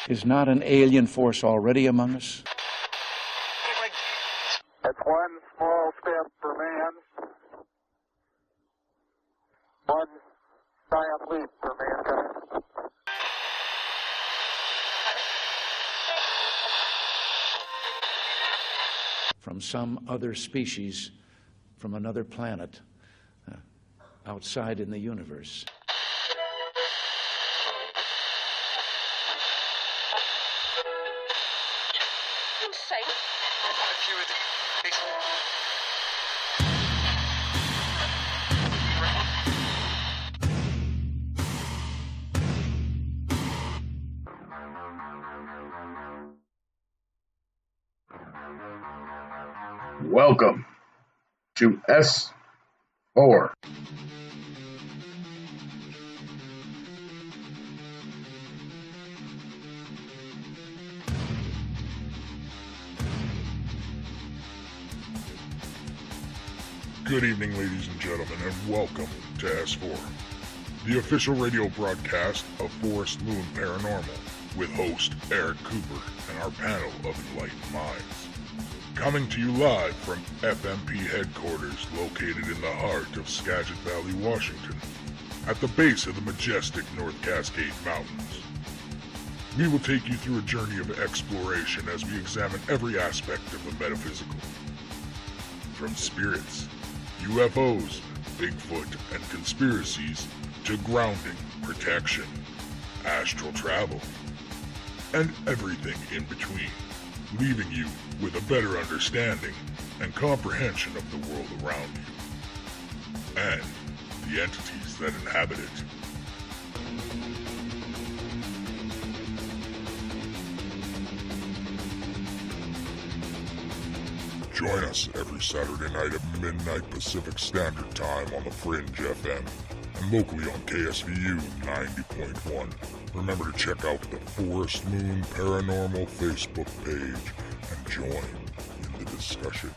Is not an alien force already among us? That's one small step for man, one giant leap for mankind. From some other species, from another planet, outside in the universe. Welcome to S4. Good evening, ladies and gentlemen, and welcome to S4, the official radio broadcast of Forest Moon Paranormal, with host Eric Cooper and our panel of enlightened minds. Coming to you live from FMP headquarters located in the heart of Skagit Valley, Washington, at the base of the majestic North Cascade Mountains. We will take you through a journey of exploration as we examine every aspect of the metaphysical. From spirits, UFOs, Bigfoot, and conspiracies, to grounding, protection, astral travel, and everything in between, leaving you with a better understanding and comprehension of the world around you, and the entities that inhabit it. Join us every Saturday night at midnight Pacific Standard Time on the Fringe FM and locally on KSVU 90.1. Remember to check out the Forest Moon Paranormal Facebook page and join in the discussion.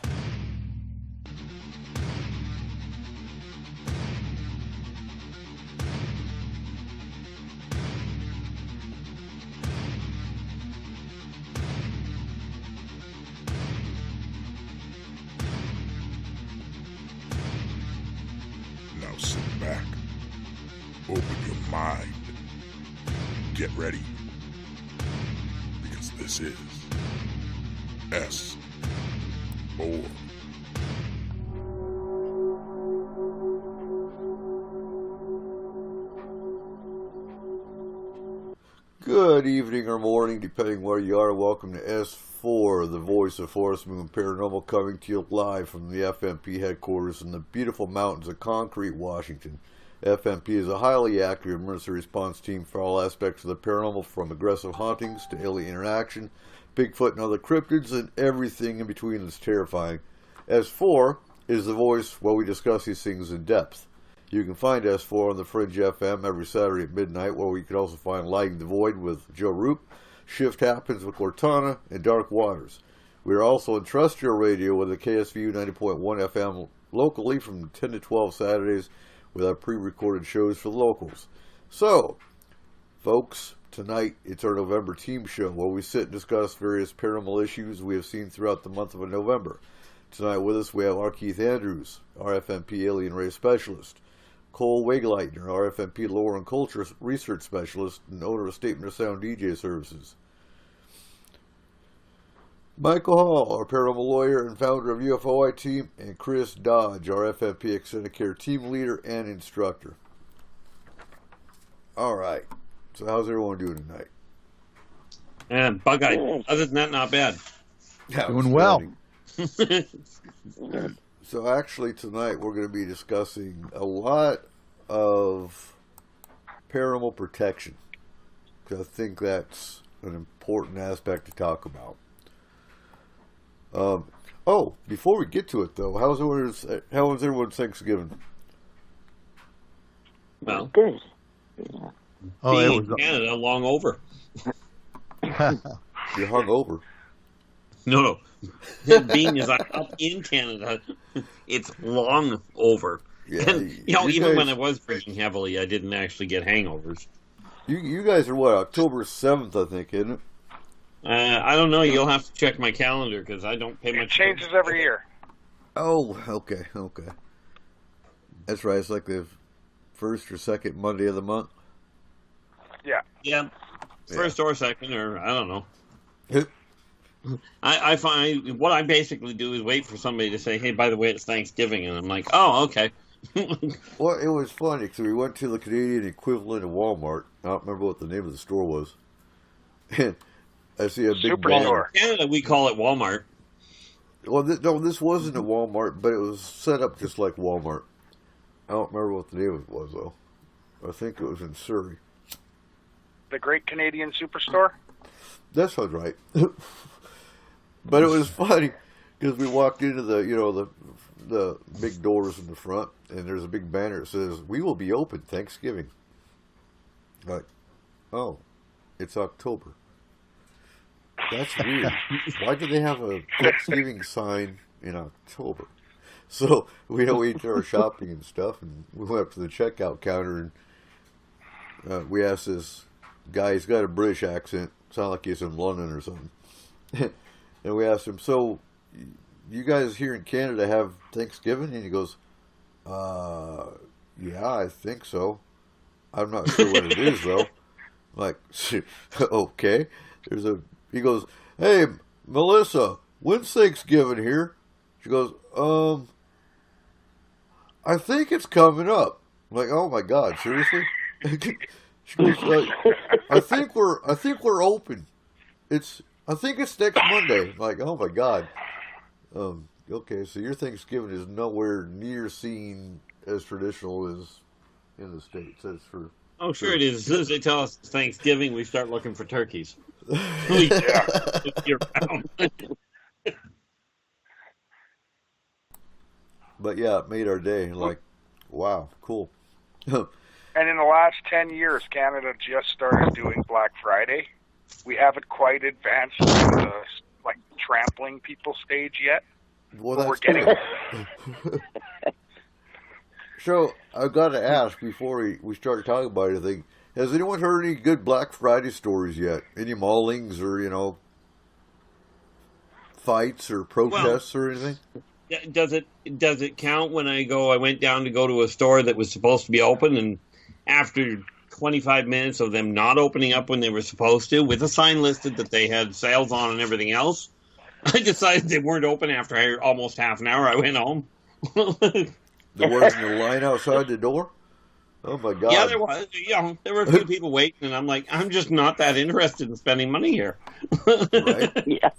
Now sit back, open your mind, get ready, because this is S4. Good evening or morning, depending where you are. Welcome to S4, the voice of Forest Moon Paranormal, coming to you live from the FMP headquarters in the beautiful mountains of Concrete, Washington. FMP is a highly accurate emergency response team for all aspects of the paranormal, from aggressive hauntings to alien interaction, Bigfoot and other cryptids, and everything in between that's terrifying. S4 is the voice where we discuss these things in depth. You can find S4 on the Fringe FM every Saturday at midnight, where we can also find Lighting the Void with Joe Roop, Shift Happens with Cortana, and Dark Waters. We are also on terrestrial radio with the KSVU 90.1 FM locally from 10 to 12 Saturdays with our pre-recorded shows for the locals. So, folks, tonight it's our November team show where we sit and discuss various paranormal issues we have seen throughout the month of November. Tonight with us we have R. Keith Andrews, our FMP Alien Race Specialist, Cole Wegeleitner, our FMP Lore and Culture Research Specialist and owner of Statement of Sound DJ Services, Michael Hall, our paranormal lawyer and founder of UFOI Team, and Chris Dodge, our FMP Extended Care Team Leader and Instructor. Alright, so how's everyone doing tonight? And bug-eyed. Other than that, not bad. Yeah, doing well. So actually tonight we're going to be discussing a lot of paranormal protection, because I think that's an important aspect to talk about. Before we get to it though, how's everyone's Thanksgiving? Well, good. Yeah. Oh, being it was in Canada, long over. You're hungover. No. Being as I'm up in Canada, it's long over. Yeah, And, even when I was drinking heavily, I didn't actually get hangovers. You guys are what, October 7th, I think, isn't it? I don't know. You'll have to check my calendar because I don't pay It much. changes every year. Oh, okay. That's right. It's like the first or second Monday of the month. Yeah. Yeah, first or second, or I don't know. I find what I basically do is wait for somebody to say, "Hey, by the way, it's Thanksgiving," and I'm like, "Oh, okay." Well, it was funny because we went to the Canadian equivalent of Walmart. I don't remember what the name of the store was. And I see a big Superstore. In Canada, we call it Walmart. Well, no, this wasn't a Walmart, but it was set up just like Walmart. I don't remember what the name of it was, though. I think it was in Surrey. The Great Canadian Superstore? That sounds right. But it was funny because we walked into the big doors in the front, and there's a big banner that says, "We will be open Thanksgiving." Like, oh, it's October. That's weird. Why do they have a Thanksgiving sign in October? So we did our shopping and stuff, and we went up to the checkout counter, and we asked this guy. He's got a British accent, sound like he's in London or something. And we asked him, "So, you guys here in Canada have Thanksgiving?" And he goes, "Yeah, I think so. I'm not sure what it is though." I'm like, okay. He goes, "Hey, Melissa, when's Thanksgiving here?" She goes, "I think it's coming up." I'm like, "Oh my God, seriously?" She goes, I think we're open. I think it's next Monday." I'm like, "Oh my God." Okay, so your Thanksgiving is nowhere near seen as traditional as in the States. That's for Oh, sure it is. As soon as they tell us it's Thanksgiving, we start looking for turkeys. But yeah, it made our day. Like, wow, cool. And in the last 10 years, Canada just started doing Black Friday. We haven't quite advanced to the trampling people stage yet. Well, but we're that's getting good. So, I've got to ask before we start talking about anything, has anyone heard any good Black Friday stories yet? Any maulings or, fights or protests or anything? Does it count when I went down to go to a store that was supposed to be open, and after 25 minutes of them not opening up when they were supposed to, with a sign listed that they had sales on and everything else, I decided they weren't open after almost half an hour. I went home. There wasn't a line outside the door? Oh my God. Yeah, there was. There were a few people waiting, and I'm like, I'm just not that interested in spending money here. Right? Yeah.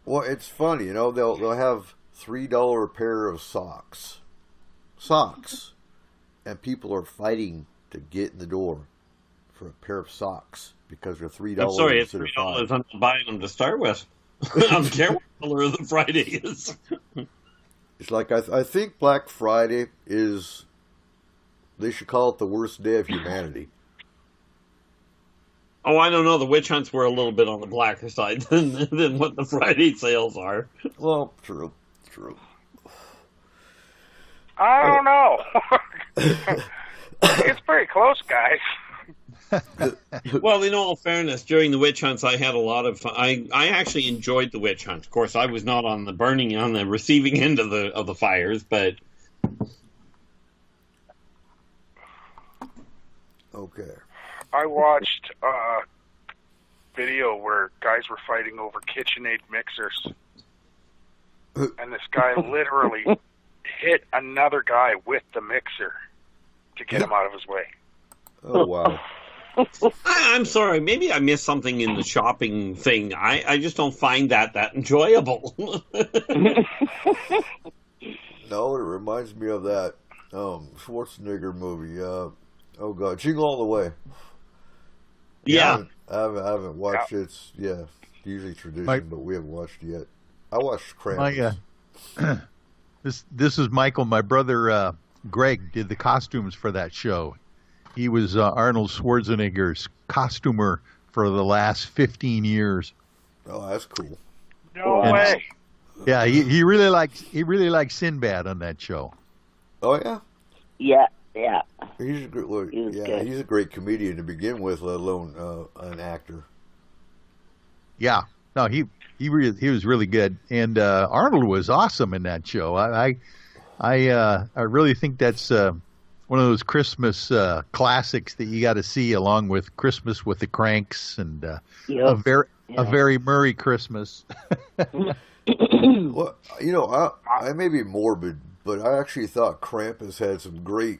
Well, it's funny, they'll have $3 a pair of socks, and people are fighting to get in the door for a pair of socks because they're $3. I'm sorry, it's instead of $3. $5. I'm not buying them to start with. I don't care what color the Friday is. It's like I think Black Friday is. They should call it the worst day of humanity. Oh, I don't know. The witch hunts were a little bit on the blacker side than what the Friday sales are. Well, true. I don't know. It's pretty close, guys. Well, in all fairness, during the witch hunts, I had a lot of fun. I actually enjoyed the witch hunt. Of course, I was not on the receiving end of the fires, but Okay. I watched a video where guys were fighting over KitchenAid mixers. And this guy literally hit another guy with the mixer to get him out of his way. Oh, wow. I'm sorry. Maybe I missed something in the shopping thing. I just don't find that enjoyable. No, it reminds me of that Schwarzenegger movie. Oh, God. Jingle All the Way. Yeah. I haven't watched it. It's, usually tradition, but we haven't watched it yet. I watched Krampus. This is Michael. My brother Greg did the costumes for that show. He was Arnold Schwarzenegger's costumer for the last 15 years. Oh, that's cool. No way. Yeah, he really likes Sinbad on that show. Oh, yeah? Yeah, Yeah. He's a great, He was yeah, good. he's a great comedian to begin with, let alone an actor. Yeah, no, he was really good, and Arnold was awesome in that show. I really think that's one of those Christmas classics that you got to see along with Christmas with the Cranks and a very Murray Christmas. Well, you know, I may be morbid, but I actually thought Krampus had some great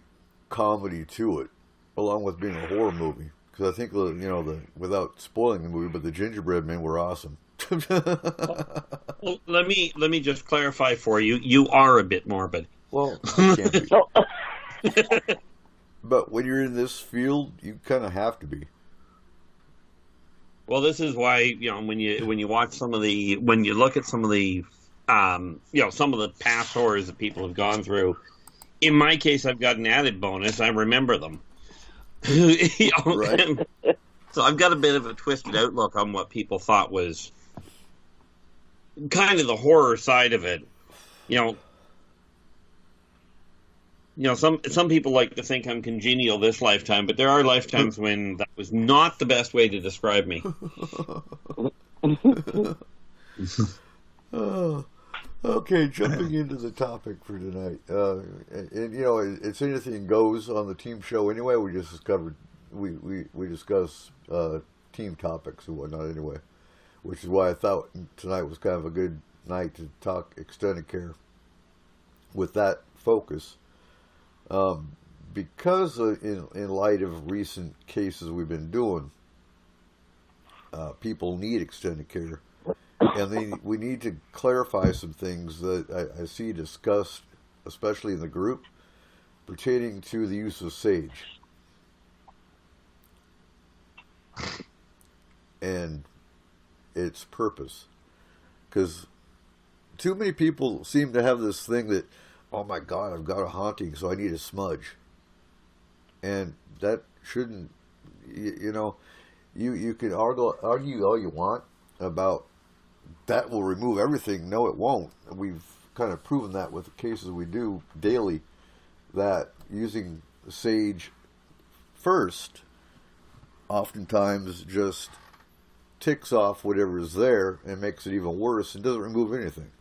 comedy to it, along with being a horror movie. Because I think, you know, without spoiling the movie, but the Gingerbread Men were awesome. Well, let me just clarify for you. You are a bit morbid. Well, I can't be. But when you're in this field, you kind of have to be. Well, this is why, you know, when you watch when you look at some of the some of the past horrors that people have gone through. In my case, I've got an added bonus. I remember them. You know, Right. So I've got a bit of a twisted outlook on what people thought was kind of the horror side of it. You know, some people like to think I'm congenial this lifetime, but there are lifetimes when that was not the best way to describe me. Okay, jumping into the topic for tonight. And you know, it's anything goes on the team show anyway. We just discovered we discuss team topics and whatnot anyway, which is why I thought tonight was kind of a good night to talk extended care with that focus. Because in light of recent cases we've been doing, people need extended care. And we need to clarify some things that I see discussed, especially in the group, pertaining to the use of sage. And its purpose. Because too many people seem to have this thing that, oh my God, I've got a haunting, so I need a smudge. And that shouldn't, you know, you can argue all you want about that will remove everything. No, it won't. We've kind of proven that with the cases we do daily, that using sage first oftentimes just ticks off whatever is there and makes it even worse and doesn't remove anything.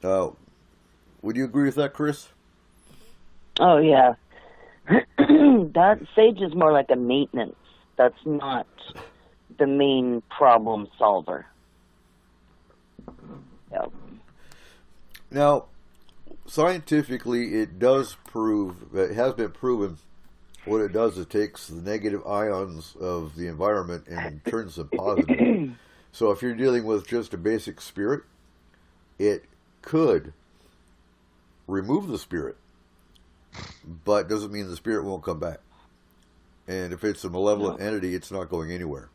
Would you agree with that, Chris? Oh, yeah. That sage is more like a maintenance. That's not the main problem solver. Yep. Now, scientifically, it has been proven what it does. It takes the negative ions of the environment and turns them positive. So if you're dealing with just a basic spirit, it could remove the spirit, but doesn't mean the spirit won't come back. And if it's a malevolent entity, it's not going anywhere.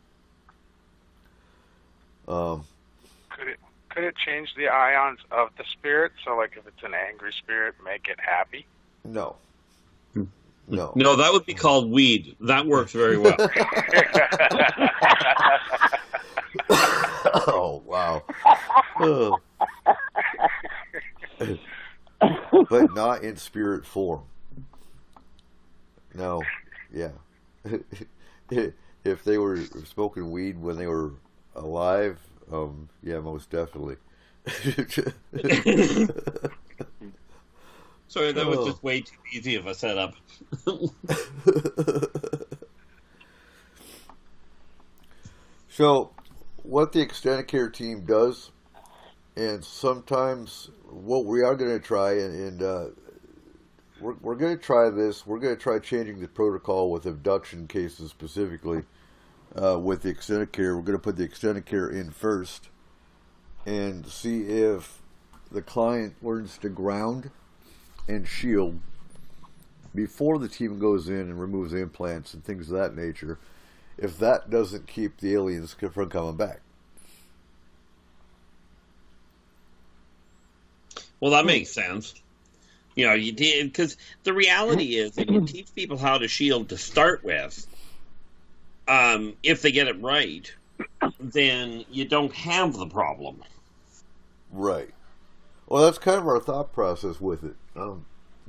Could it change the ions of the spirit? So, like, if it's an angry spirit, make it happy? No. No, that would be called weed. That works very well. Oh, wow. Oh. But not in spirit form. No, yeah. If they were smoking weed when they were alive, yeah, most definitely. Sorry, that was just way too easy of a setup. So, what the extended care team does, and sometimes what we are going to try, and we're going to try this, we're going to try changing the protocol with abduction cases specifically with the extended care. We're going to put the extended care in first and see if the client learns to ground and shield before the team goes in and removes implants and things of that nature, if that doesn't keep the aliens from coming back. Well, that makes sense. You know, you did, because the reality is that you teach people how to shield to start with. If they get it right, then you don't have the problem. Right. Well, that's kind of our thought process with it.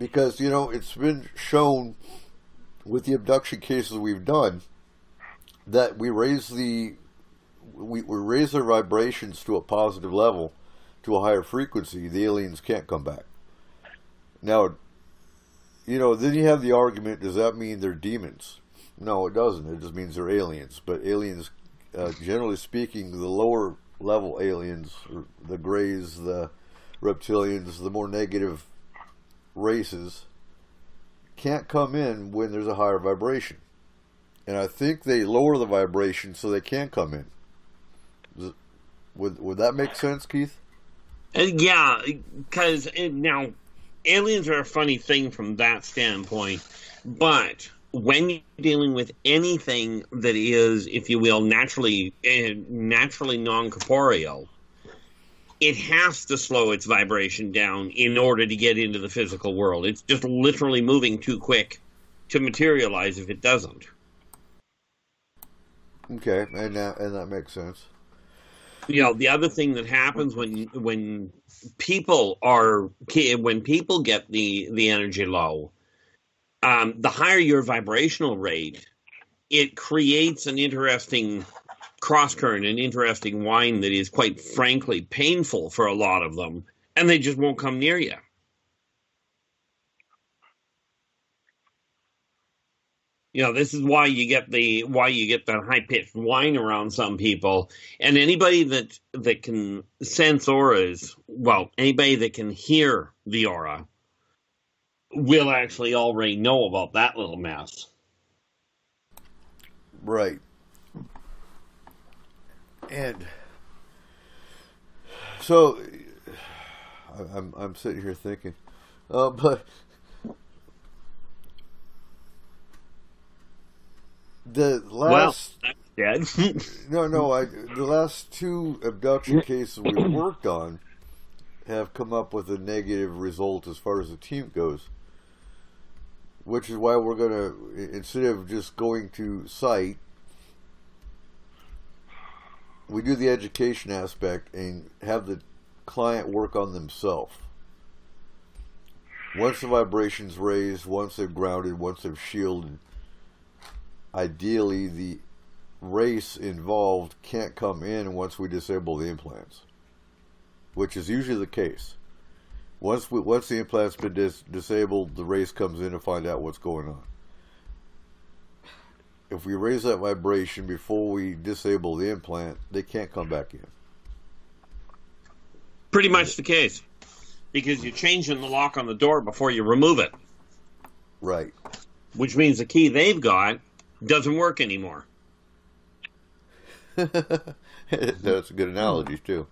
Because, it's been shown with the abduction cases we've done that we raise their vibrations to a positive level, to a higher frequency, the aliens can't come back. Now, then you have the argument, does that mean they're demons? No, it doesn't. It just means they're aliens. But aliens, generally speaking, the lower level aliens, the Greys, the reptilians, the more negative races, can't come in when there's a higher vibration. And I think they lower the vibration so they can come in. Would that make sense, Keith? Yeah, because now aliens are a funny thing from that standpoint, but when you're dealing with anything that is, if you will, naturally non-corporeal, it has to slow its vibration down in order to get into the physical world. It's just literally moving too quick to materialize if it doesn't. Okay, and that makes sense. The other thing that happens when people get the energy low, the higher your vibrational rate, it creates an interesting cross-current, an interesting wind that is quite frankly painful for a lot of them, and they just won't come near you. This is why you get the high-pitched whine around some people. And anybody that can sense auras, anybody that can hear the aura will actually already know about that little mess. Right. And so I'm sitting here thinking, but the last the last two abduction cases we've worked on have come up with a negative result as far as the team goes, which is why we're going to, instead of just going to site, we do the education aspect and have the client work on themselves. Once the vibration's raised, once they've grounded, once they've shielded, ideally the race involved can't come in once we disable the implants, which is usually the case. Once the implant's been disabled, the race comes in to find out what's going on. If we raise that vibration before we disable the implant, they can't come back in. Pretty much the case, because you're changing the lock on the door before you remove it. Right. Which means the key they've got doesn't work anymore. That's a good analogy, too.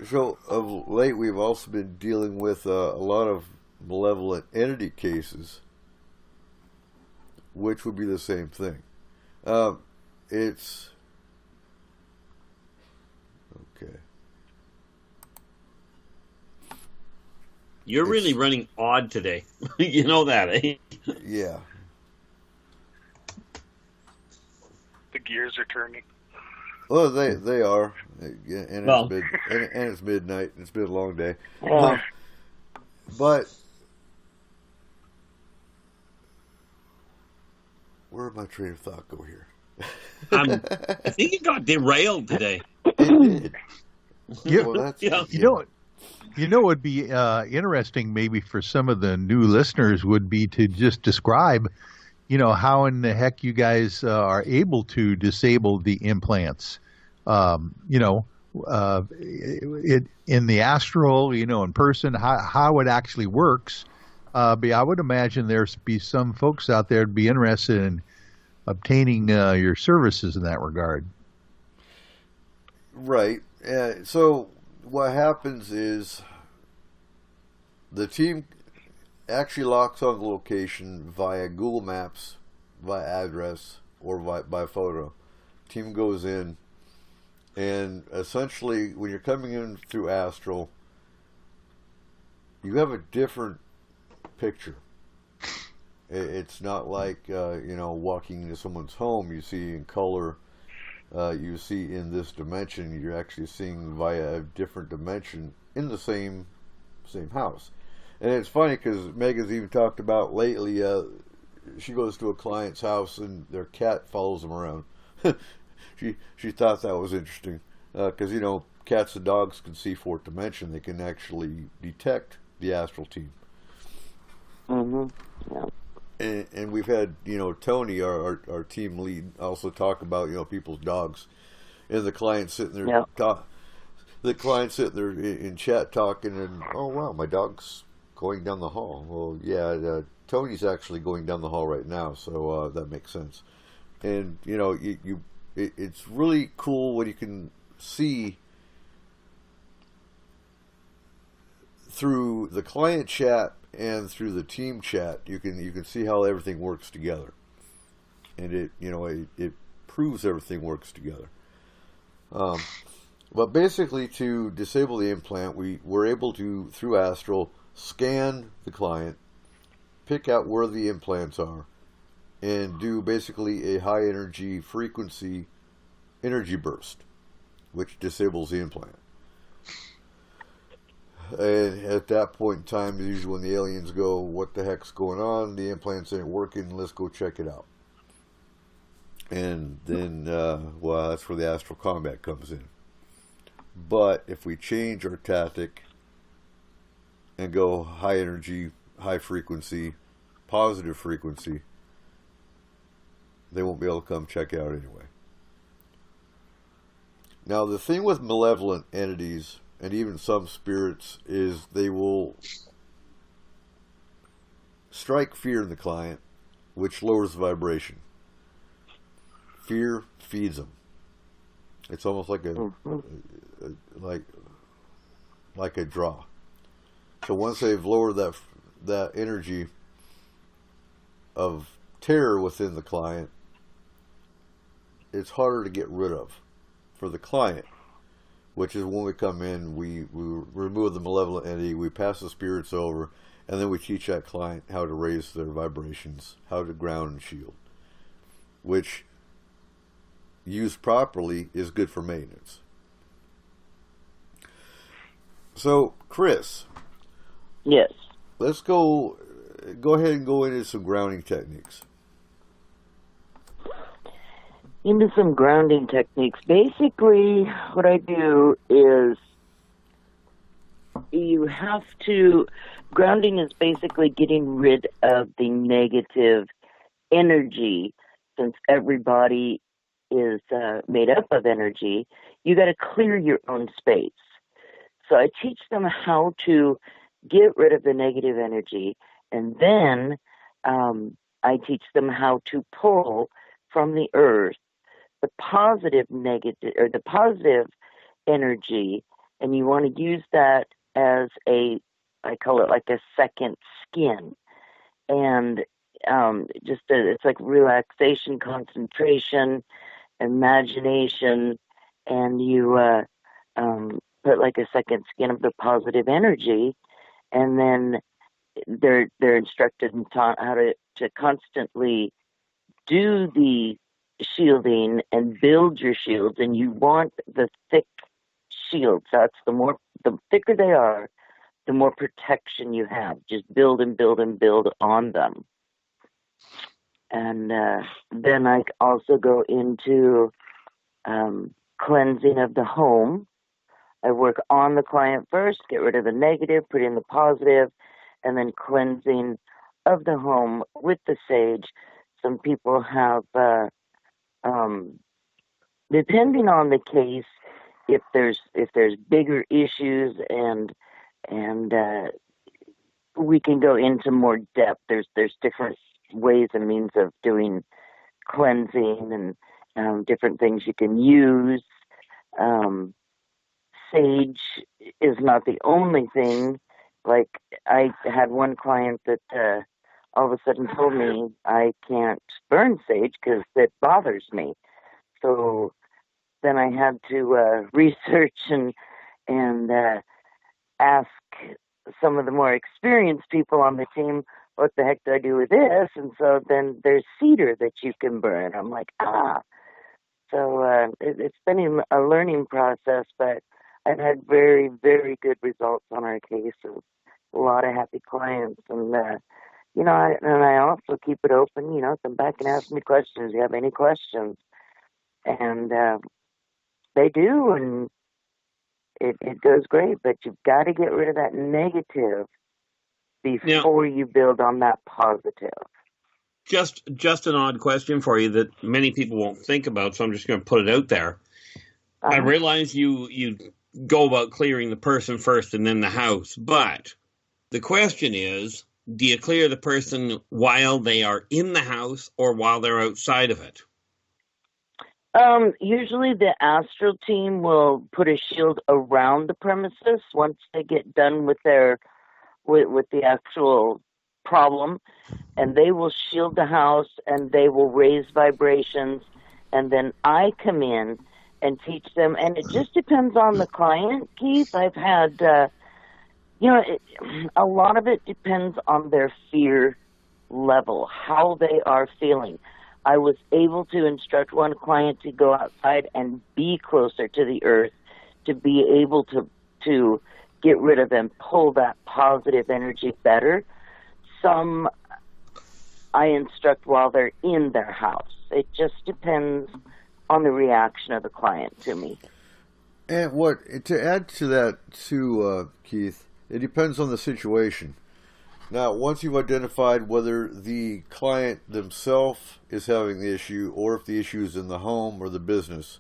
So of late, we've also been dealing with a lot of malevolent entity cases, which would be the same thing. It's okay. You're really running odd today. You know that, eh? Yeah. The gears are turning. Well, they are, and it's midnight. It's been a long day. But where did my train of thought go here? I think it got derailed today. It did. Yeah. Well, that's You know, would be interesting maybe for some of the new listeners would be to just describe, how in the heck you guys are able to disable the implants. It in the astral, in person, how it actually works. But I would imagine there's be some folks out there to be interested in obtaining your services in that regard. Right. So what happens is the team actually locks on the location via Google Maps, via address, or by photo. Team goes in, and essentially when you're coming in through astral, you have a different picture. It's not like walking into someone's home. You see in color. You see in this dimension, you're actually seeing via a different dimension in the same house. And it's funny because Megan's even talked about lately. She goes to a client's house and their cat follows them around. she thought that was interesting because cats and dogs can see fourth dimension. They can actually detect the astral team. Mm-hmm. Yeah. And we've had Tony, our team lead, also talk about people's dogs, and the client sitting there the client sitting there in chat talking, and oh wow, my dog's going down the hall. Well, yeah, Tony's actually going down the hall right now, so that makes sense. And it's really cool when you can see through the client chat and through the team chat. You can see how everything works together, and it proves everything works together. But basically, to disable the implant, we were able to, through astral, scan the client, pick out where the implants are, and do basically a high energy frequency energy burst, which disables the implant. And at that point in time is usually when the aliens go, what the heck's going on? The implants ain't working, let's go check it out. And then, that's where the astral combat comes in. But if we change our tactic and go high energy, high frequency, positive frequency, they won't be able to come check it out anyway. Now, the thing with malevolent entities, and even some spirits, is they will strike fear in the client, which lowers the vibration. Fear feeds them. It's almost like like a draw. So once they've lowered that energy of terror within the client, it's harder to get rid of for the client. Which is when we come in, we remove the malevolent entity, we pass the spirits over, and then we teach that client how to raise their vibrations, how to ground and shield, which, used properly, is good for maintenance. So, Chris. Yes. Let's go ahead and go into some grounding techniques. Into some grounding techniques. Basically, what I do is grounding is basically getting rid of the negative energy. Since everybody is made up of energy, you got to clear your own space. So I teach them how to get rid of the negative energy, and then I teach them how to pull from the earth the positive energy, and you want to use that as I call it like a second skin, and it's like relaxation, concentration, imagination, and you put like a second skin of the positive energy, and then they're instructed and taught how to constantly do the shielding and build your shields, and you want the thick shields. That's the thicker they are, the more protection you have. Just build and build and build on them. And then I also go into cleansing of the home. I work on the client first, get rid of the negative, put in the positive, and then cleansing of the home with the sage. Some people have, depending on the case, if there's bigger issues and we can go into more depth. There's different ways and means of doing cleansing and different things you can use. Sage is not the only thing. Like, I had one client that all of a sudden told me I can't burn sage because it bothers me. So then I had to research and ask some of the more experienced people on the team, what the heck do I do with this? And so then there's cedar that you can burn. I'm like, So it's been a learning process, but I've had very, very good results on our cases. A lot of happy clients, and I also keep it open. Come back and ask me questions. You have any questions? And they do, and it goes great. But you've got to get rid of that negative before you build on that positive. Just an odd question for you that many people won't think about, so I'm just going to put it out there. I realize you go about clearing the person first and then the house, but the question is, do you clear the person while they are in the house or while they're outside of it? Usually the astral team will put a shield around the premises once they get done with with the actual problem, and they will shield the house and they will raise vibrations, and then I come in and teach them, and it just depends on the client, Keith. I've had, a lot of it depends on their fear level, how they are feeling. I was able to instruct one client to go outside and be closer to the earth, to be able to get rid of and pull that positive energy better. Some I instruct while they're in their house. It just depends on the reaction of the client to me. And to add to that too, Keith, it depends on the situation. Now, once you've identified whether the client themselves is having the issue or if the issue is in the home or the business,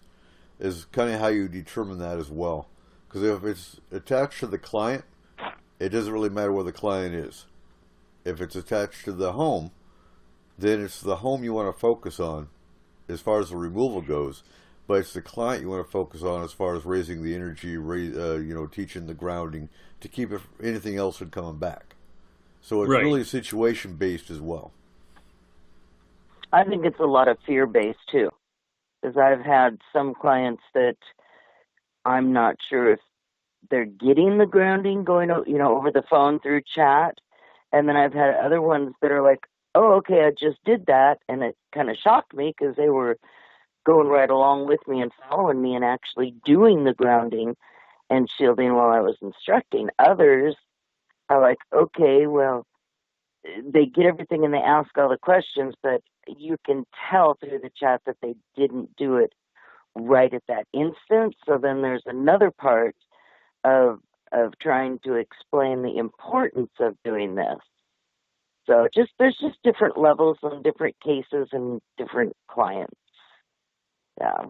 is kind of how you determine that as well. Because if it's attached to the client, it doesn't really matter where the client is. If it's attached to the home, then it's the home you want to focus on as far as the removal goes. But it's the client you want to focus on as far as raising the energy, teaching the grounding to keep anything else from coming back. So it's really situation-based as well. I think it's a lot of fear-based, too. Because I've had some clients that I'm not sure if they're getting the grounding going, over the phone through chat. And then I've had other ones that are like, oh, okay, I just did that. And it kind of shocked me because they were going right along with me and following me and actually doing the grounding and shielding while I was instructing. Others are like, okay, well, they get everything and they ask all the questions, but you can tell through the chat that they didn't do it right at that instant. So then there's another part of trying to explain the importance of doing this. So there's just different levels and different cases and different clients. Yeah.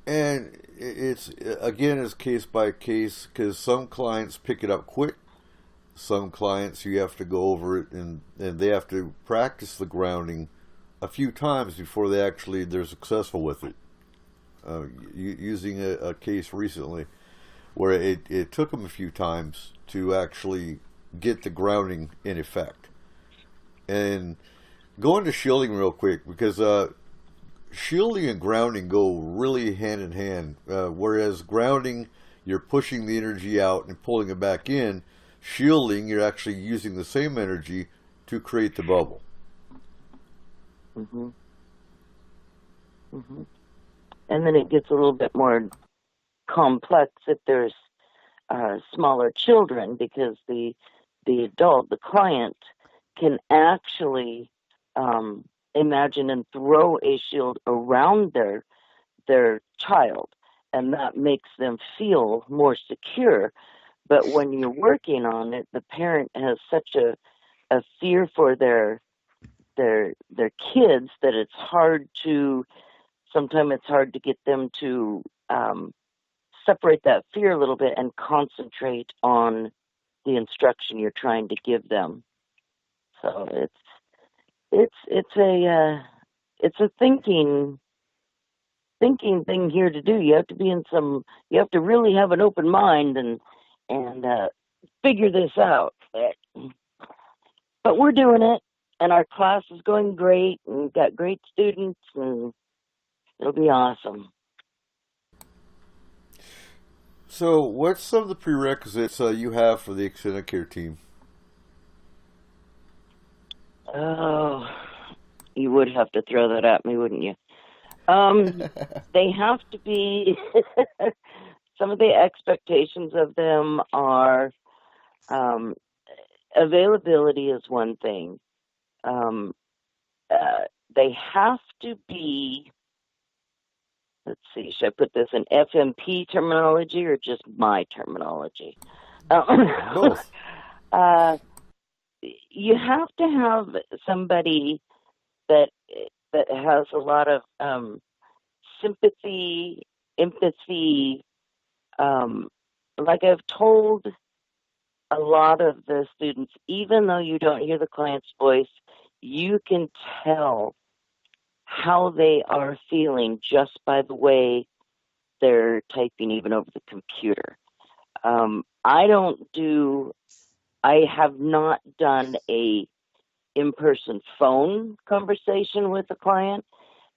And it's case by case, because some clients pick it up quick. Some clients you have to go over it and they have to practice the grounding a few times before they're successful with it. Using a case recently where it took them a few times to actually get the grounding in effect. And going to shielding real quick, because shielding and grounding go really hand in hand. Whereas grounding, you're pushing the energy out and pulling it back in. Shielding, you're actually using the same energy to create the bubble. Mm-hmm. Mm-hmm. And then it gets a little bit more complex if there's smaller children, because the adult, the client, can actually imagine and throw a shield around their child, and that makes them feel more secure. But when you're working on it, the parent has such a fear for their kids that sometimes it's hard to get them to separate that fear a little bit and concentrate on the instruction you're trying to give them. So it's a thinking thing here to do. You have to really have an open mind and figure this out. But we're doing it, and our class is going great, and we've got great students, and it'll be awesome. So, what's some of the prerequisites you have for the extended care team? Oh, you would have to throw that at me, wouldn't you? They have to be some of the expectations of them are availability is one thing. They have to be, let's see, should I put this in FMP terminology or just my terminology? Both. You have to have somebody that has a lot of sympathy, empathy. Like I've told a lot of the students, even though you don't hear the client's voice, you can tell how they are feeling just by the way they're typing, even over the computer. I have not done a in-person phone conversation with a client,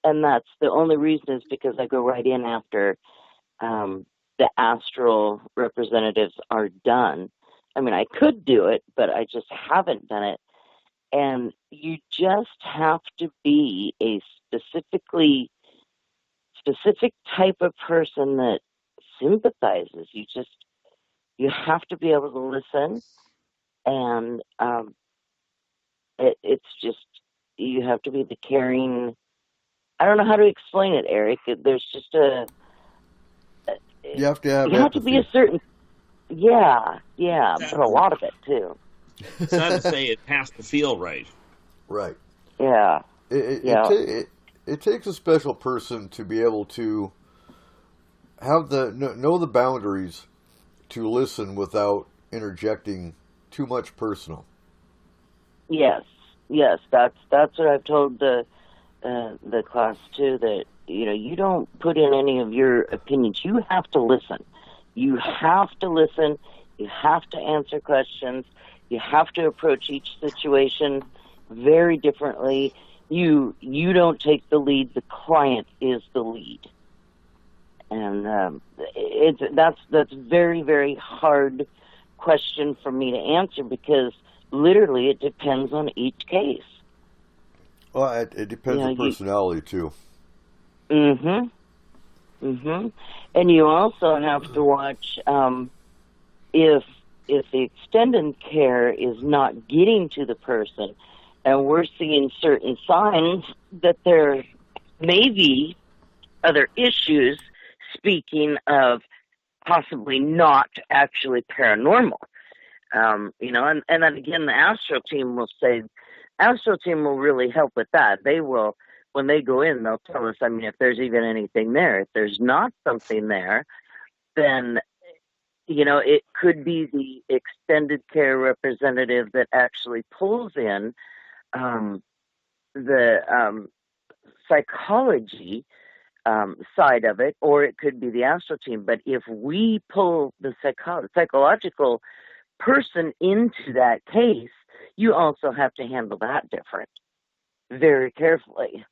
and that's the only reason is because I go right in after the astral representatives are done. I mean, I could do it, but I just haven't done it. And you just have to be a specific type of person that sympathizes. You have to be able to listen, and it's just, you have to be the caring. I don't know how to explain it, Eric. There's just you have to have you have to be a certain, but a lot of it too. Sad to say, it has to feel right. Right. Yeah. It takes a special person to be able to have know the boundaries to listen without interjecting too much personal. Yes, that's what I've told the class too. That you don't put in any of your opinions. You have to listen. You have to listen. You have to answer questions. You have to approach each situation very differently. You don't take the lead. The client is the lead, and that's very, very hard question for me to answer because literally it depends on each case. Well, it depends on personality too. And you also have to watch if the extended care is not getting to the person, and we're seeing certain signs that there may be other issues. Speaking of possibly not actually paranormal, and then again, the astral team will really help with that. They will, when they go in, they'll tell us, I mean, if there's even anything there. If there's not something there, then, it could be the extended care representative that actually pulls in the psychology side of it, or it could be the astral team. But if we pull the psychological person into that case, you also have to handle that very carefully.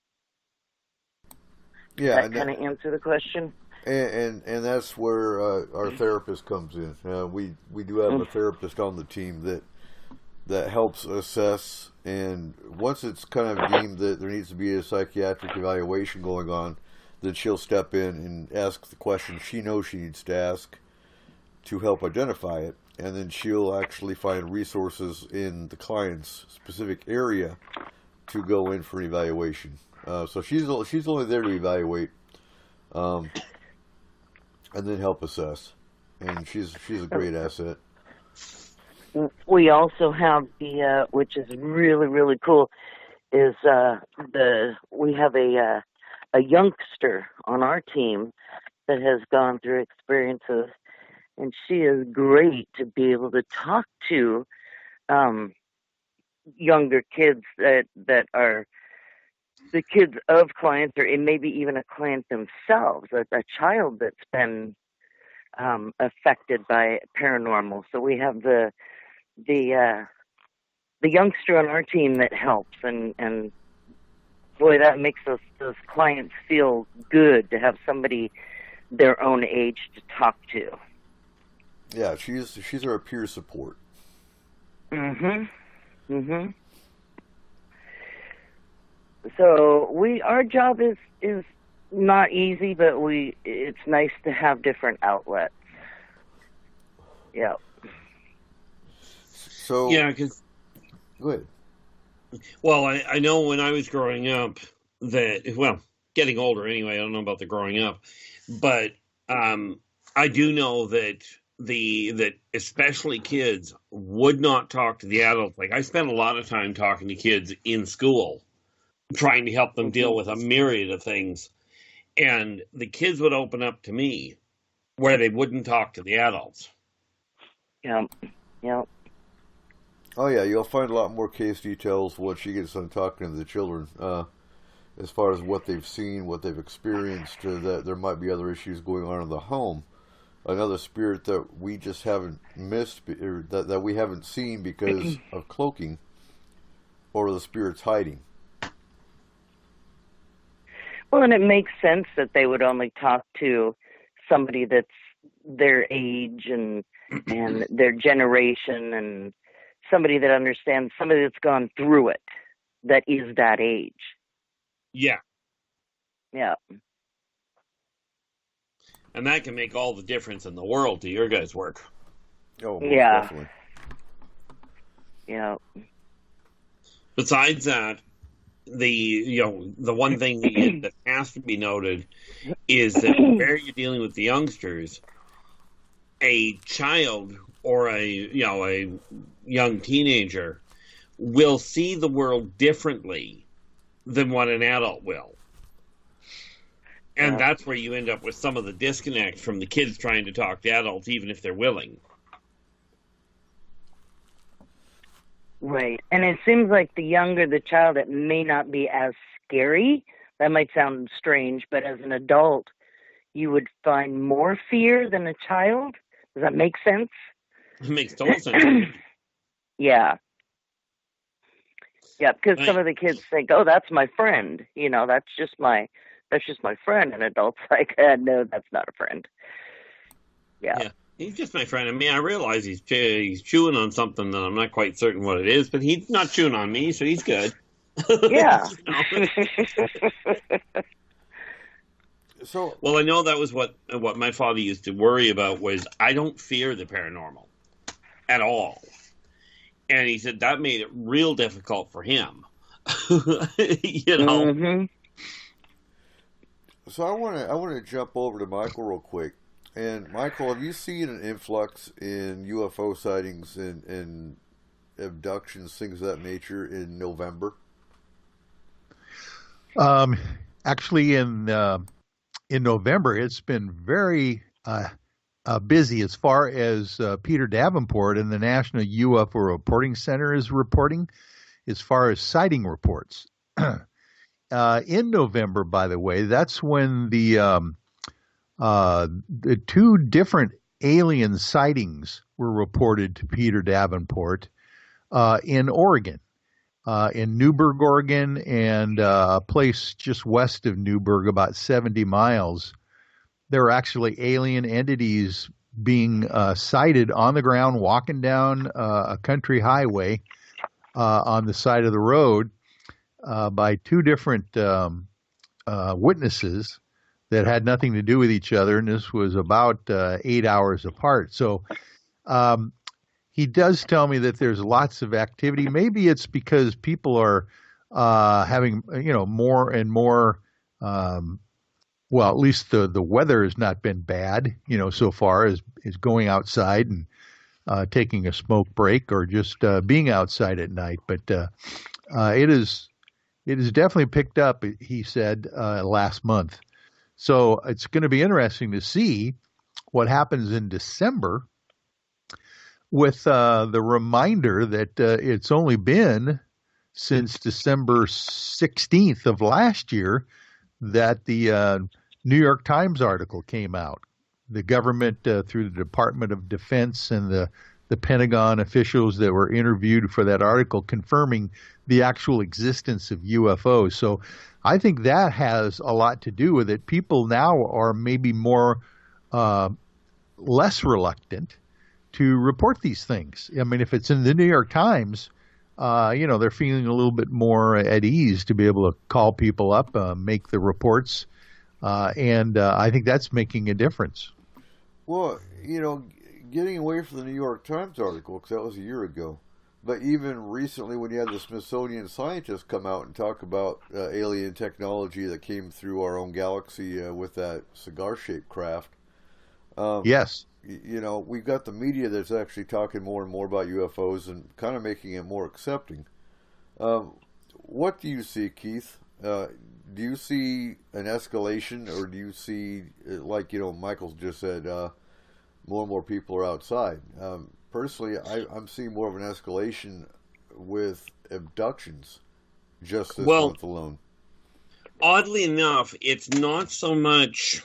Yeah, that kind of answer the question. And that's where our therapist comes in. We do have a therapist on the team that helps assess, and once it's kind of deemed that there needs to be a psychiatric evaluation going on, then she'll step in and ask the question she knows she needs to ask to help identify it, and then she'll actually find resources in the client's specific area to go in for an evaluation. So she's only there to evaluate, and then help assess, and she's a great asset. We also have the which is really, really cool, is we have a youngster on our team that has gone through experiences, and she is great to be able to talk to younger kids that are the kids of clients, or maybe even a client themselves, a child that's been affected by paranormal. So we have the youngster on our team that helps, and boy, that makes those clients feel good to have somebody their own age to talk to. Yeah, she's our peer support. So our job is not easy, but it's nice to have different outlets. Yeah. So Yeah, because go ahead. well, I know when I was growing up that, well, getting older anyway. I don't know about the growing up, but I do know that that especially kids would not talk to the adults. Like I spent a lot of time talking to kids in school, trying to help them deal with a myriad of things, and the kids would open up to me where they wouldn't talk to the adults. Yeah. Yeah. Oh yeah, you'll find a lot more case details once she gets done talking to the children, as far as what they've seen, what they've experienced. That there might be other issues going on in the home. Another spirit that we just haven't missed, or that we haven't seen because of cloaking, or the spirits hiding. Well, and it makes sense that they would only talk to somebody that's their age and their generation, and somebody that understands, somebody that's gone through it, that is that age. Yeah. Yeah. And that can make all the difference in the world to your guys' work. Oh, most Yeah. definitely. Yeah. Besides that, the one thing that has to be noted is that where you're dealing with the youngsters, a child or a young teenager will see the world differently than what an adult will. And that's where you end up with some of the disconnect from the kids trying to talk to adults, even if they're willing. Right. And it seems like the younger the child, it may not be as scary. That might sound strange, but as an adult, you would find more fear than a child. Does that make sense? It makes total sense. Yeah. Yeah, because Right. some of the kids think, "Oh, that's my friend." That's just my friend. And adults like, "No, that's not a friend." Yeah. He's just my friend. I mean, I realize he's chewing on something that I'm not quite certain what it is, but he's not chewing on me, so he's good. Yeah. So, well, I know that was what my father used to worry about was I don't fear the paranormal at all. And he said that made it real difficult for him. Mm-hmm. So I want to jump over to Michael real quick. And Michael, have you seen an influx in UFO sightings and abductions, things of that nature in November? Actually, in November, it's been very busy as far as Peter Davenport and the National UFO Reporting Center is reporting, as far as sighting reports. In November, by the way, that's when the two different alien sightings were reported to Peter Davenport in Oregon. In Newberg, Oregon, and a place just west of Newberg, about 70 miles, there are actually alien entities being sighted on the ground, walking down a country highway on the side of the road by two different witnesses that had nothing to do with each other, and this was about 8 hours apart. So he does tell me that there's lots of activity. Maybe it's because people are having, more and more. Well, at least the weather has not been bad, so far as going outside and taking a smoke break or just being outside at night. But it is definitely picked up, he said, last month. So it's going to be interesting to see what happens in December with the reminder that it's only been since December 16th of last year that the New York Times article came out. The government, through the Department of Defense and the Pentagon officials that were interviewed for that article, confirming the actual existence of UFOs. So I think that has a lot to do with it. People now are maybe less reluctant to report these things. I mean, if it's in the New York Times, they're feeling a little bit more at ease to be able to call people up, make the reports, and I think that's making a difference. Well, getting away from the New York Times article, because that was a year ago, but even recently when you had the Smithsonian scientists come out and talk about alien technology that came through our own galaxy with that cigar-shaped craft. Yes. You know, we've got the media that's actually talking more and more about UFOs and kind of making it more accepting. What do you see, Keith? Do you see an escalation, or do you see, like, you know, Michael's just said, more and more people are outside? Personally, I'm seeing more of an escalation with abductions just this month alone. Oddly enough, it's not so much.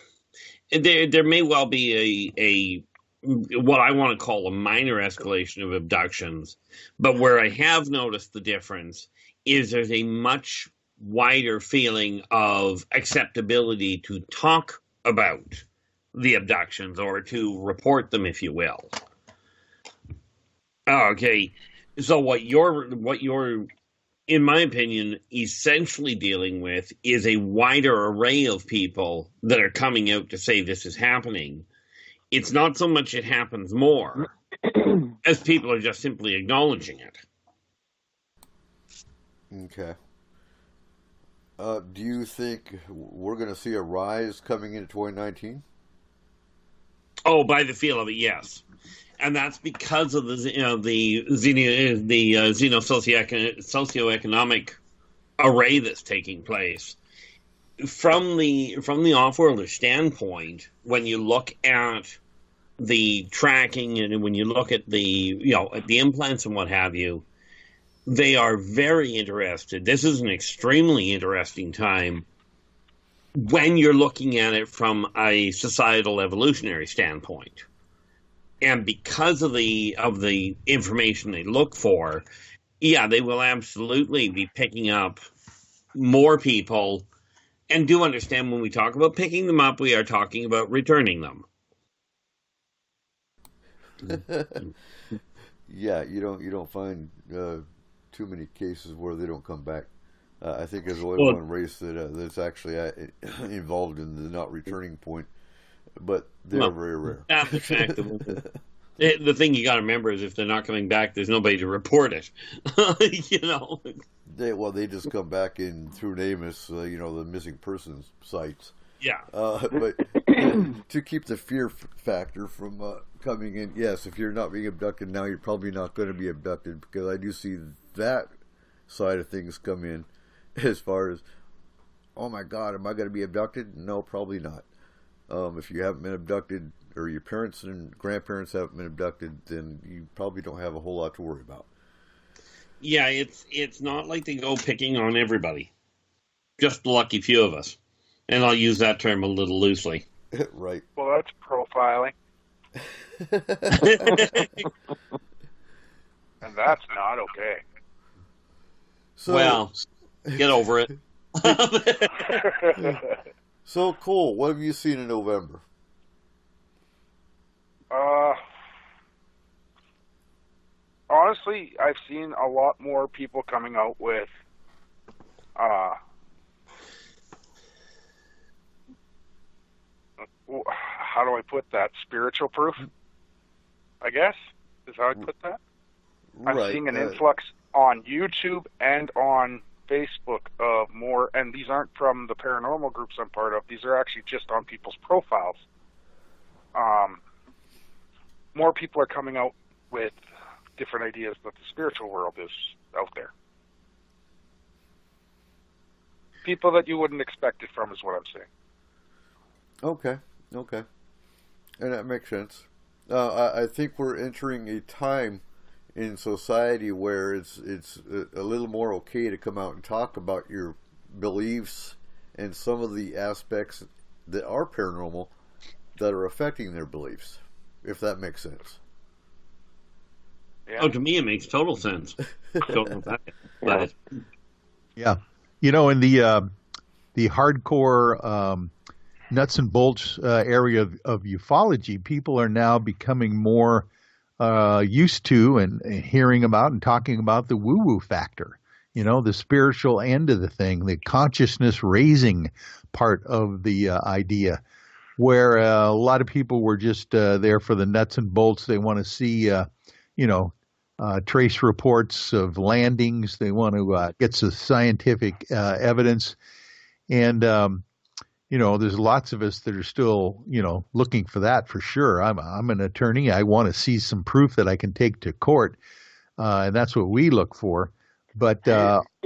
There may well be a what I want to call a minor escalation of abductions, but where I have noticed the difference is there's a much wider feeling of acceptability to talk about the abductions or to report them, if you will. Okay, so what you're, in my opinion, essentially dealing with is a wider array of people that are coming out to say this is happening. It's not so much it happens more as people are just simply acknowledging it. Okay. Do you think we're going to see a rise coming into 2019? Oh, by the feel of it, yes. And that's because of the socioeconomic array that's taking place. From the off-worlder standpoint, when you look at the tracking and when you look at the at the implants and what have you, they are very interested. This is an extremely interesting time when you're looking at it from a societal evolutionary standpoint. And because of the information they look for, yeah, they will absolutely be picking up more people. And do understand when we talk about picking them up, we are talking about returning them. Yeah, you don't find too many cases where they don't come back. I think there's only one race that's actually involved in the not returning point, but they're very rare. That's the fact. The thing you got to remember is if they're not coming back, there's nobody to report it. They just come back in through NamUs, the missing persons sites. Yeah. But to keep the fear factor from coming in, yes, if you're not being abducted now, you're probably not going to be abducted, because I do see that side of things come in as far as, oh my God, am I going to be abducted? No, probably not. If you haven't been abducted, or your parents and grandparents haven't been abducted, then you probably don't have a whole lot to worry about. Yeah, it's not like they go picking on everybody. Just the lucky few of us. And I'll use that term a little loosely. Right. Well, that's profiling. And that's not okay. So, well, get over it. So, Cole, what have you seen in November? Honestly, I've seen a lot more people coming out with how do I put that? Spiritual proof, I guess, is how I put that. I'm seeing an influx on YouTube and on Facebook of more, and these aren't from the paranormal groups I'm part of. These are actually just on people's profiles. More people are coming out with different ideas that the spiritual world is out there. People that you wouldn't expect it from is what I'm saying. Okay. And that makes sense. I think we're entering a time in society where it's a little more okay to come out and talk about your beliefs and some of the aspects that are paranormal that are affecting their beliefs, if that makes sense. Yeah. Oh, to me, it makes total sense. Yeah. In the hardcore nuts and bolts area of ufology, people are now becoming more used to and hearing about and talking about the woo-woo factor, the spiritual end of the thing, the consciousness raising part of the idea, where a lot of people were just there for the nuts and bolts. They want to see, trace reports of landings. They want to get some scientific evidence. And, there's lots of us that are still, looking for that for sure. I'm an attorney. I want to see some proof that I can take to court. And that's what we look for. But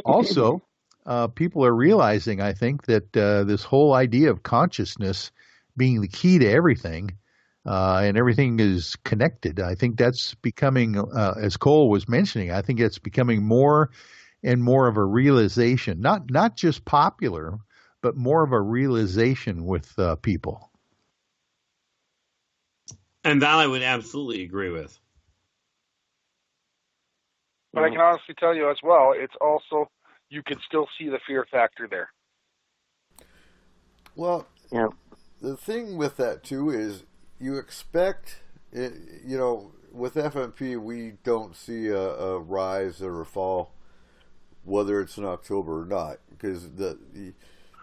also, people are realizing, I think, that this whole idea of consciousness being the key to everything, and everything is connected. I think that's becoming, as Cole was mentioning, I think it's becoming more and more of a realization, not just popular, but more of a realization with people. And that I would absolutely agree with. But I can honestly tell you as well, it's also, you can still see the fear factor there. Well, Yeah. the thing with that too is you expect, with FMP we don't see a rise or a fall, whether it's in October or not, because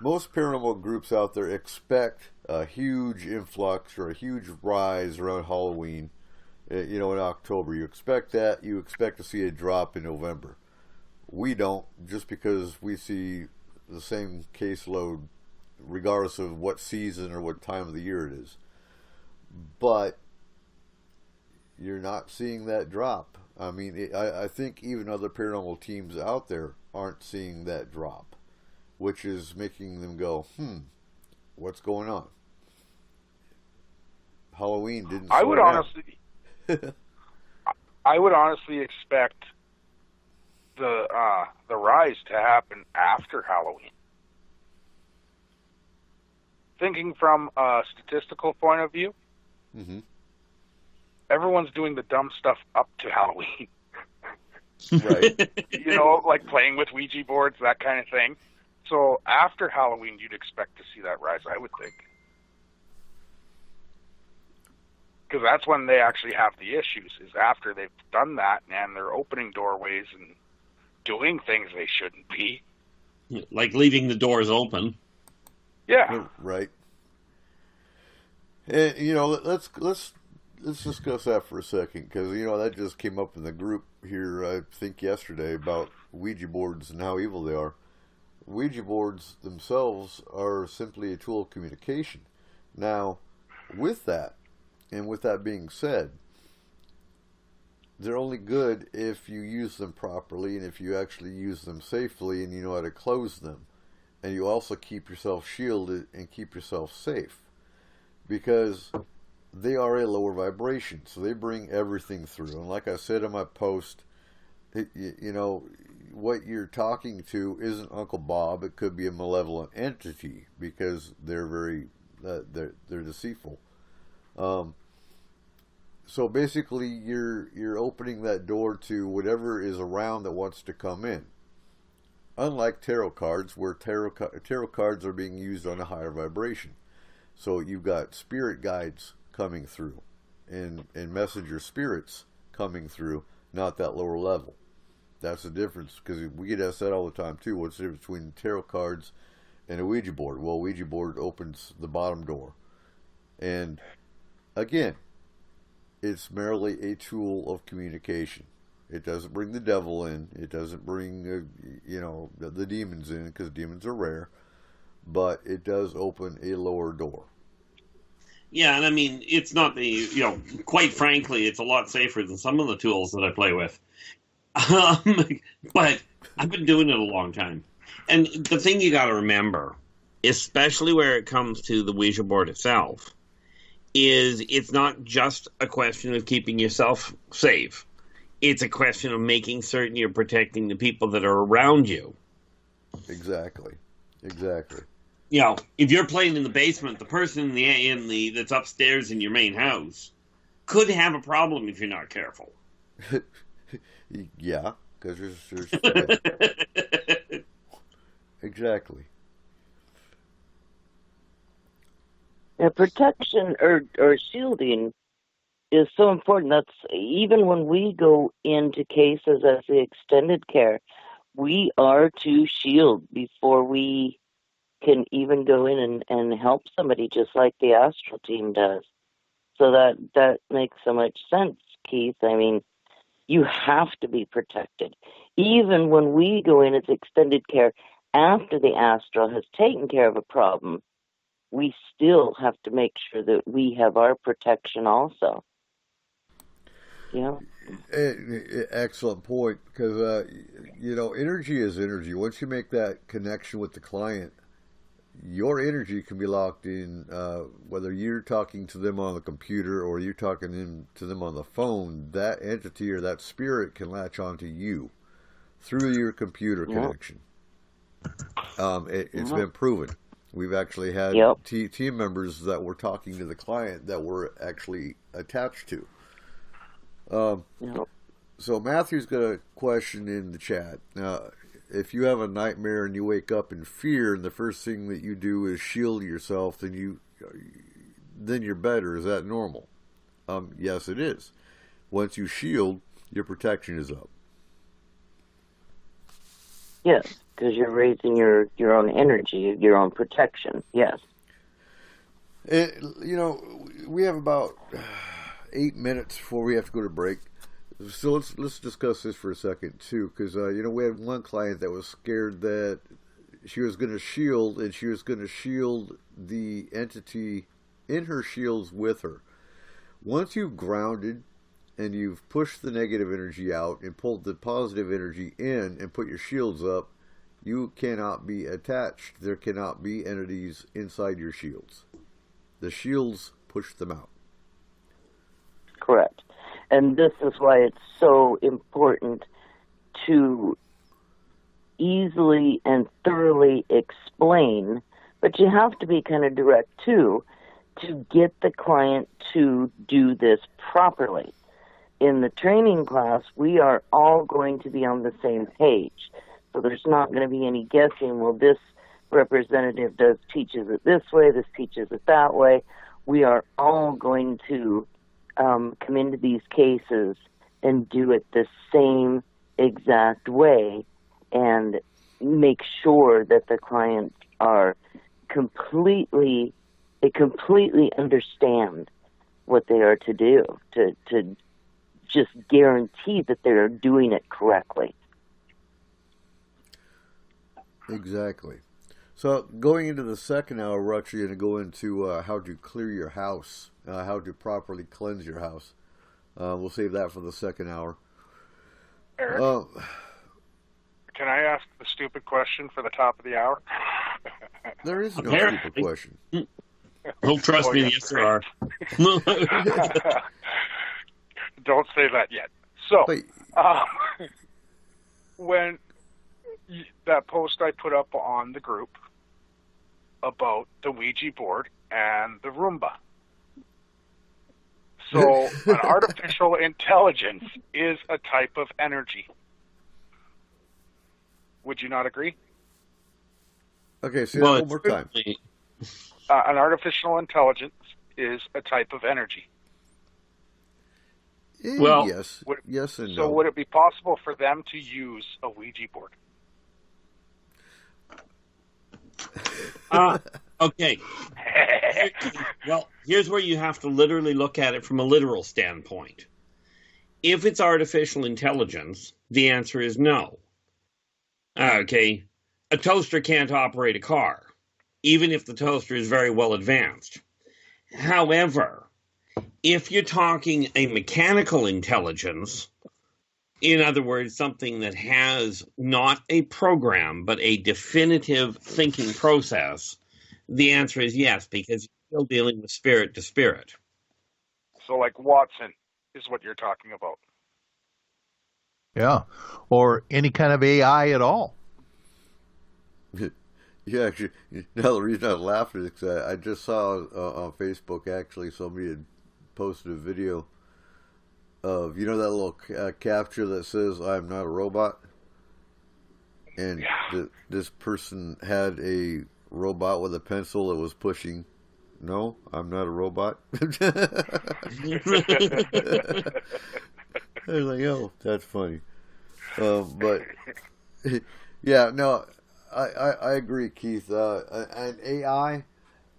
most paranormal groups out there expect a huge influx or a huge rise around Halloween. In October, you expect that. You expect to see a drop in November. We don't, just because we see the same caseload regardless of what season or what time of the year it is. But you're not seeing that drop. I mean, I think even other paranormal teams out there aren't seeing that drop, which is making them go, what's going on? Halloween didn't slow I would down. honestly... I would honestly expect the rise to happen after Halloween. Thinking from a statistical point of view, everyone's doing the dumb stuff up to Halloween. Right. Like playing with Ouija boards, that kind of thing. So after Halloween, you'd expect to see that rise, I would think. Because that's when they actually have the issues, is after they've done that and they're opening doorways and doing things they shouldn't be. Like leaving the doors open. Yeah. Right. And, let's discuss that for a second, because, that just came up in the group here, I think yesterday, about Ouija boards and how evil they are. Ouija boards themselves are simply a tool of communication. Now, with that, and with that being said, they're only good if you use them properly and if you actually use them safely and you know how to close them. And you also keep yourself shielded and keep yourself safe. Because they are a lower vibration, so they bring everything through. And like I said in my post, what you're talking to isn't Uncle Bob. It could be a malevolent entity, because they're very, they're deceitful. So basically, you're opening that door to whatever is around that wants to come in. Unlike tarot cards, where tarot cards are being used on a higher vibration. So you've got spirit guides coming through, and messenger spirits coming through, not that lower level. That's the difference, because we get asked that all the time too. What's the difference between tarot cards and a Ouija board? Well, a Ouija board opens the bottom door. And again, it's merely a tool of communication. It doesn't bring the devil in. It doesn't bring, the demons in, because demons are rare. But it does open a lower door. Yeah, and I mean, it's not quite frankly, it's a lot safer than some of the tools that I play with. But I've been doing it a long time. And the thing you got to remember, especially where it comes to the Ouija board itself, is it's not just a question of keeping yourself safe. It's a question of making certain you're protecting the people that are around you. Exactly. If you're playing in the basement, the person in the that's upstairs in your main house could have a problem if you're not careful. Yeah, because there's exactly. Protection or shielding is so important. That's even when we go into cases as the extended care, we are to shield before we can even go in and help somebody just like the astral team does. So that makes so much sense, Keith. I mean, you have to be protected. Even when we go in as extended care after the astral has taken care of a problem, we still have to make sure that we have our protection also. Yeah. Excellent point, because, energy is energy. Once you make that connection with the client, your energy can be locked in, whether you're talking to them on the computer or you're talking to them on the phone, that entity or that spirit can latch onto you through your computer connection. It's been proven. We've actually had team members that were talking to the client that were actually attached to. So Matthew's got a question in the chat. If you have a nightmare and you wake up in fear, and the first thing that you do is shield yourself, then you're better. Is that normal? Yes, it is. Once you shield, your protection is up. Yes, because you're raising your own energy, your own protection. Yes. We have about 8 minutes before we have to go to break. So let's discuss this for a second too, because we had one client that was scared that she was going to shield, and she was going to shield the entity in her shields with her. Once you've grounded and you've pushed the negative energy out and pulled the positive energy in and put your shields up, you cannot be attached. There cannot be entities inside your shields. The shields push them out. Correct. And this is why it's so important to easily and thoroughly explain, but you have to be kind of direct too, to get the client to do this properly. In the training class, we are all going to be on the same page. So there's not going to be any guessing, well, this representative teaches it this way, this teaches it that way. We are all going to come into these cases and do it the same exact way and make sure that the clients are completely understand what they are to do, to just guarantee that they're doing it correctly. Exactly. So going into the second hour, we're actually going to go into how to clear your house, how to properly cleanse your house. We'll save that for the second hour. Eric, can I ask the stupid question for the top of the hour? There is no stupid question. Don't trust me, yes there are. Don't say that yet. So, when that post I put up on the group about the Ouija board and the Roomba. So, an artificial intelligence is a type of energy. Would you not agree? Okay, say that one more time. An artificial intelligence is a type of energy. Well, yes and no. So would it be possible for them to use a Ouija board? Okay. Well, here's where you have to literally look at it from a literal standpoint. If it's artificial intelligence, the answer is no. Okay. A toaster can't operate a car, even if the toaster is very well advanced. However, if you're talking a mechanical intelligence, in other words, something that has not a program, but a definitive thinking process, the answer is yes, because you're still dealing with spirit to spirit. So like Watson is what you're talking about. Yeah, or any kind of AI at all. Yeah, actually, now the reason I'm laughing is because I just saw on Facebook, actually, somebody had posted a video of, that little capture that says, "I'm not a robot"? And this person had a robot with a pencil that was pushing, "No, I'm not a robot." I was like, oh, that's funny. But, yeah, no, I agree, Keith. An AI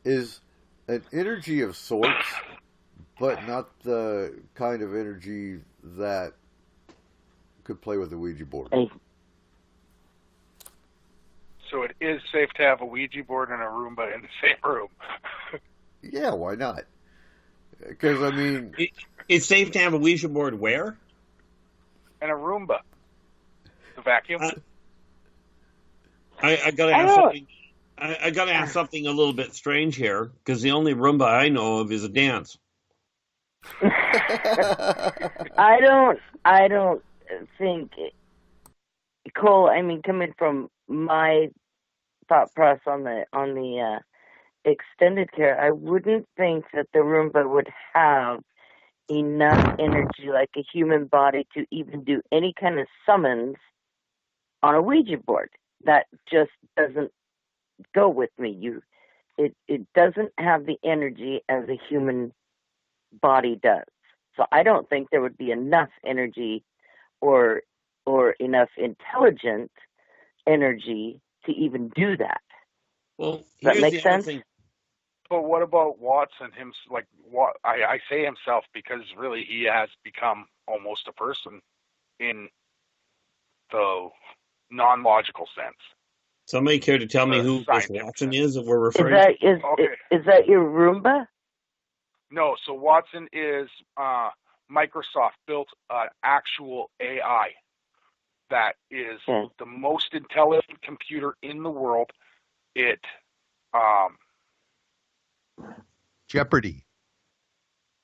is an energy of sorts, but not the kind of energy that could play with a Ouija board. So it is safe to have a Ouija board and a Roomba in the same room. Yeah, why not? Because, I mean... It's safe to have a Ouija board where? And a Roomba. The vacuum. I gotta ask something. I gotta ask something a little bit strange here, because the only Roomba I know of is a dance. I don't think, Cole. I mean, coming from my thought process on the extended care, I wouldn't think that the Roomba would have enough energy like a human body to even do any kind of summons on a Ouija board. That just doesn't go with me. It doesn't have the energy as a human body does. So I don't think there would be enough energy or enough intelligent energy to even do that. Well, does that make sense? But what about Watson? I say himself because really he has become almost a person in the non-logical sense. Somebody care to tell me who this Watson is that we're referring to? Is that your Roomba? No, so Watson is Microsoft built an actual AI that is the most intelligent computer in the world. It Jeopardy.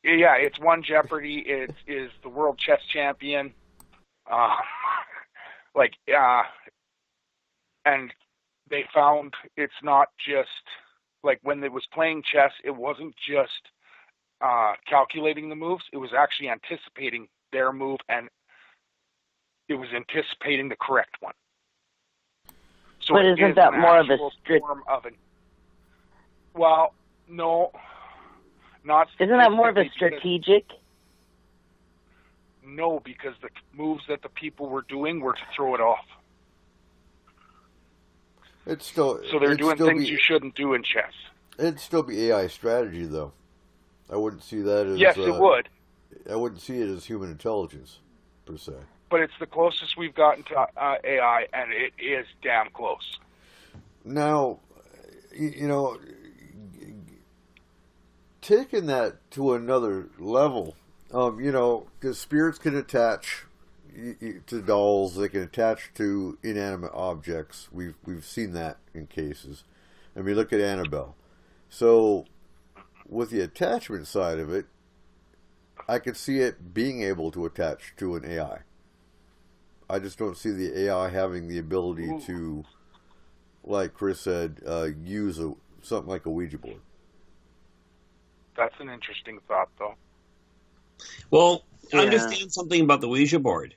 Yeah, it's won Jeopardy. It is the world chess champion. And they found it's not just like when it was playing chess, it wasn't just calculating the moves. It was actually anticipating their move, and it was anticipating the correct one. So but isn't that more of a form of an? Well, no, not. Isn't that more of a strategic? No, because the moves that the people were doing were to throw it off. So they're doing things you shouldn't do in chess. It'd still be AI strategy, though. I wouldn't see that as... Yes, it would. I wouldn't see it as human intelligence, per se. But it's the closest we've gotten to AI, and it is damn close. Now, taking that to another level, because spirits can attach to dolls, they can attach to inanimate objects. We've seen that in cases. I mean, look at Annabelle. So, with the attachment side of it, I could see it being able to attach to an AI. I just don't see the AI having the ability to, like Chris said, use something like a Ouija board. That's an interesting thought, though. Well, understand something about the Ouija board.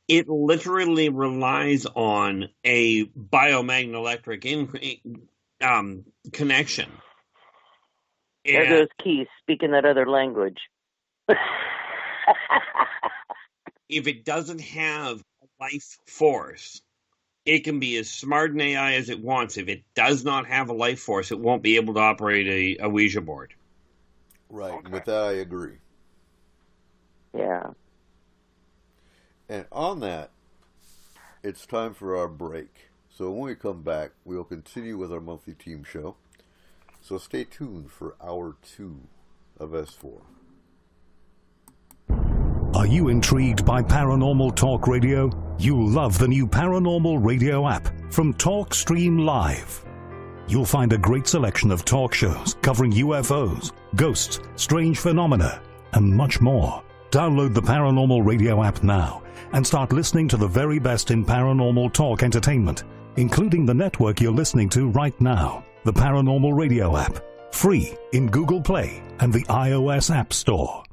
It literally relies on a biomagnetic connection. There goes Keith speaking that other language. If it doesn't have a life force, it can be as smart an AI as it wants. If it does not have a life force, it won't be able to operate a Ouija board. Right. Okay. With that, I agree. Yeah. And on that, it's time for our break. So when we come back, we'll continue with our monthly team show. So stay tuned for hour 2 of S4. Are you intrigued by Paranormal Talk Radio? You'll love the new Paranormal Radio app from TalkStream Live. You'll find a great selection of talk shows covering UFOs, ghosts, strange phenomena, and much more. Download the Paranormal Radio app now and start listening to the very best in paranormal talk entertainment, including the network you're listening to right now, the Paranormal Radio app, free in Google Play and the iOS App Store.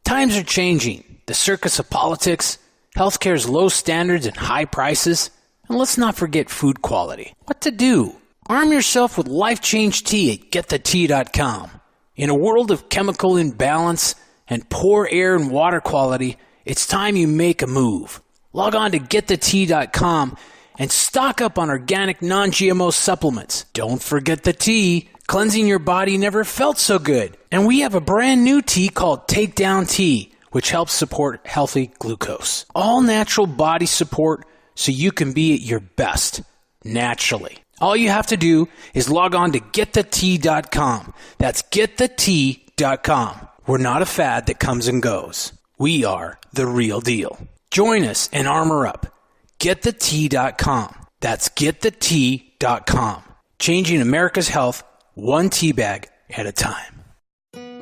Times are changing. The circus of politics, healthcare's low standards and high prices, and let's not forget food quality. What to do? Arm yourself with Life Change Tea at GetTheTea.com. In a world of chemical imbalance and poor air and water quality, it's time you make a move. Log on to GetTheTea.com And stock up on organic non-GMO supplements. Don't forget the tea. Cleansing your body never felt so good. And we have a brand new tea called Takedown Tea, which helps support healthy glucose. All natural body support so you can be at your best, naturally. All you have to do is log on to getthetea.com. That's getthetea.com. We're not a fad that comes and goes. We are the real deal. Join us and armor up. Getthetea.com. That's getthetea.com. Changing America's health one tea bag at a time.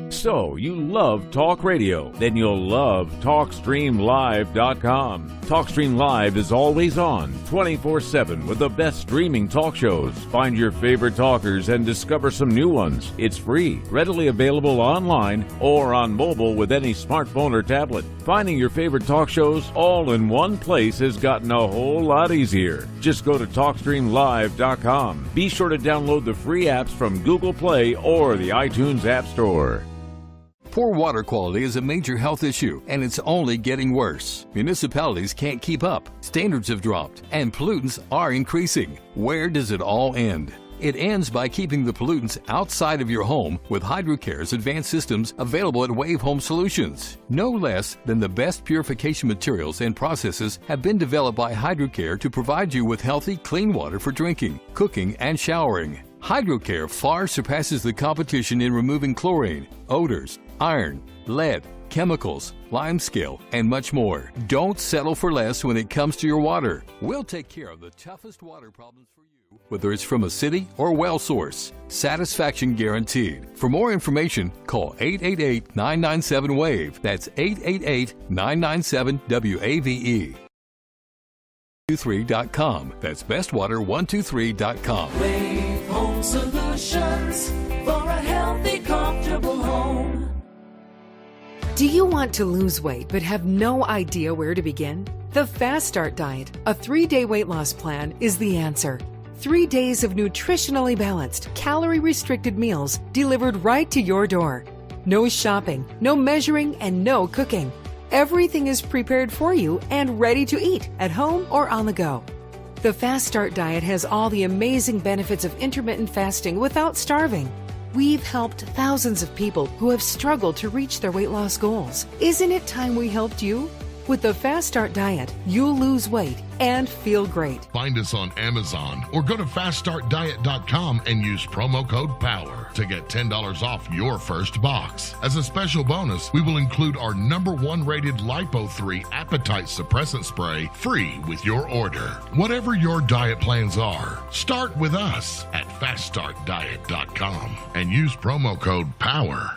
So, you love talk radio? Then you'll love TalkStreamLive.com. TalkStream Live is always on, 24/7, with the best streaming talk shows. Find your favorite talkers and discover some new ones. It's free, readily available online or on mobile with any smartphone or tablet. Finding your favorite talk shows all in one place has gotten a whole lot easier. Just go to TalkStreamLive.com. Be sure to download the free apps from Google Play or the iTunes App Store. Poor water quality is a major health issue, and it's only getting worse. Municipalities can't keep up, standards have dropped, and pollutants are increasing. Where does it all end? It ends by keeping the pollutants outside of your home with HydroCare's advanced systems available at Wave Home Solutions. No less than the best purification materials and processes have been developed by HydroCare to provide you with healthy, clean water for drinking, cooking, and showering. HydroCare far surpasses the competition in removing chlorine, odors, iron, lead, chemicals, limescale, and much more. Don't settle for less when it comes to your water. We'll take care of the toughest water problems for you, whether it's from a city or well source. Satisfaction guaranteed. For more information, call 888-997-WAVE. That's 888-997-WAVE. 123.com. That's bestwater123.com. Wave Home Solutions for a healthy, comfortable home. Do you want to lose weight but have no idea where to begin? The Fast Start Diet, a 3-day weight loss plan, is the answer. 3 days of nutritionally balanced, calorie-restricted meals delivered right to your door. No shopping, no measuring, and no cooking. Everything is prepared for you and ready to eat at home or on the go. The Fast Start Diet has all the amazing benefits of intermittent fasting without starving. We've helped thousands of people who have struggled to reach their weight loss goals. Isn't it time we helped you? With the Fast Start Diet, you'll lose weight and feel great. Find us on Amazon or go to FastStartDiet.com and use promo code POWER to get $10 off your first box. As a special bonus, we will include our #1 rated Lipo3 appetite suppressant spray free with your order. Whatever your diet plans are, start with us at FastStartDiet.com and use promo code POWER.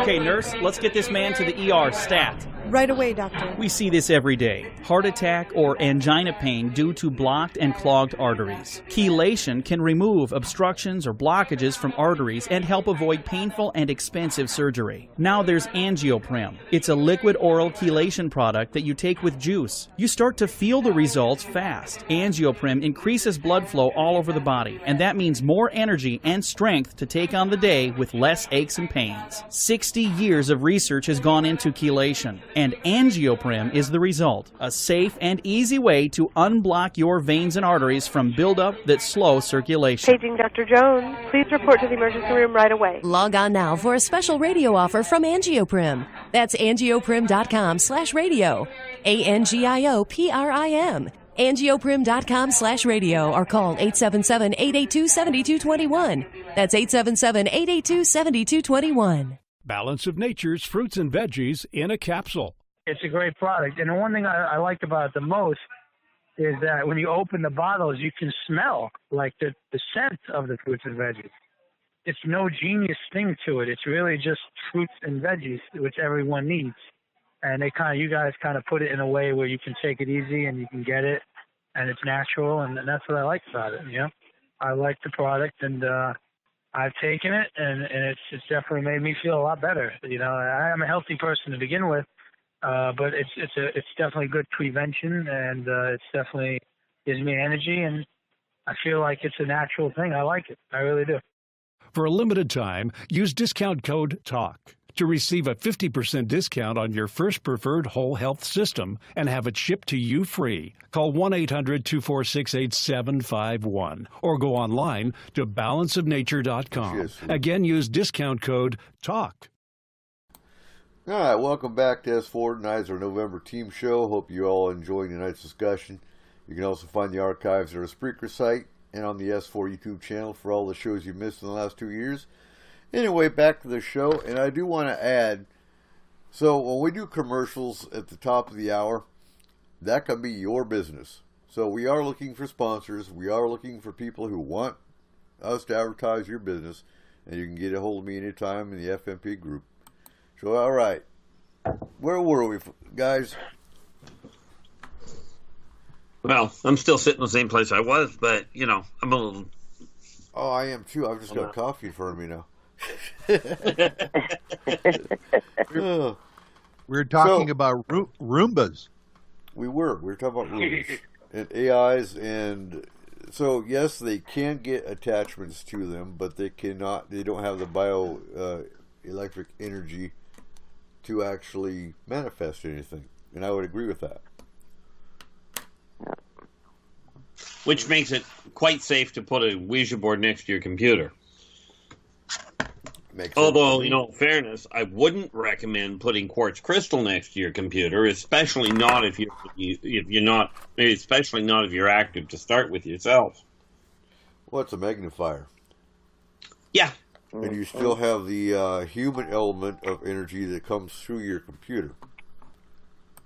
Okay, nurse, let's get this man to the ER stat. Right away, doctor. We see this every day. Heart attack or angina pain due to blocked and clogged arteries. Chelation can remove obstructions or blockages from arteries and help avoid painful and expensive surgery. Now there's Angioprim. It's a liquid oral chelation product that you take with juice. You start to feel the results fast. Angioprim increases blood flow all over the body, and that means more energy and strength to take on the day with less aches and pains. 60 years of research has gone into chelation, and Angioprim is the result. A safe and easy way to unblock your veins and arteries from buildup that slow circulation. Paging Dr. Jones. Please report to the emergency room right away. Log on now for a special radio offer from Angioprim. That's angioprim.com/radio. ANGIOPRIM. Angioprim.com/radio or call 877-882-7221. That's 877-882-7221. Balance of Nature's fruits and veggies in a capsule. It's a great product. And the one thing I liked about it the most is that when you open the bottles, you can smell like the scent of the fruits and veggies. It's no genius thing to it. It's really just fruits and veggies, which everyone needs. And you guys kind of put it in a way where you can take it easy and you can get it, and it's natural, and that's what I like about it. You know, I like the product, and I've taken it, and it's definitely made me feel a lot better. You know, I'm a healthy person to begin with, but it's definitely good prevention, and it's definitely gives me energy, and I feel like it's a natural thing. I like it. I really do. For a limited time, use discount code TALK. to receive a 50% discount on your first preferred whole health system and have it shipped to you free. Call 1-800-246-8751 or go online to balanceofnature.com. Again, use discount code TALK. All right, welcome back to S4. Tonight's our November team show. Hope you all enjoyed tonight's discussion. You can also find the archives at our Spreaker site and on the S4 YouTube channel for all the shows you missed in the last 2 years. Anyway, back to the show, and I do want to add, so when we do commercials at the top of the hour, that can be your business. So we are looking for sponsors. We are looking for people who want us to advertise your business, and you can get a hold of me anytime in the FMP group. So, all right, where were we, guys? Well, I'm still sitting in the same place I was, but, you know, I'm a little... Oh, I am too. I've just got coffee in front of me now. We were talking about Roombas. We were talking about Roombas and AIs, and so yes, they can get attachments to them, but they cannot. They don't have the bioelectric energy to actually manifest anything, and I would agree with that. Which makes it quite safe to put a Ouija board next to your computer. Although, you know, in fairness, I wouldn't recommend putting quartz crystal next to your computer, especially not if you're active to start with yourself. Well, it's a magnifier. Yeah. And you still have the human element of energy that comes through your computer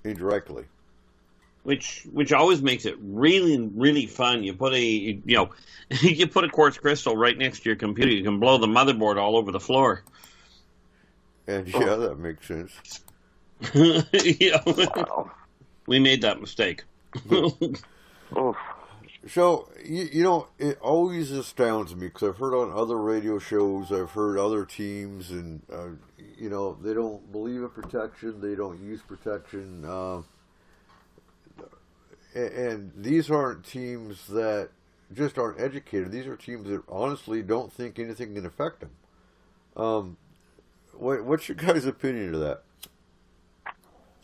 indirectly. Which always makes it really, really fun. You put you put a quartz crystal right next to your computer. You can blow the motherboard all over the floor. And yeah, that makes sense. We made that mistake. So, you know, it always astounds me because I've heard on other radio shows, I've heard other teams, and, you know, they don't believe in protection, they don't use protection. And these aren't teams that just aren't educated. These are teams that honestly don't think anything can affect them. What's your guys' opinion of that?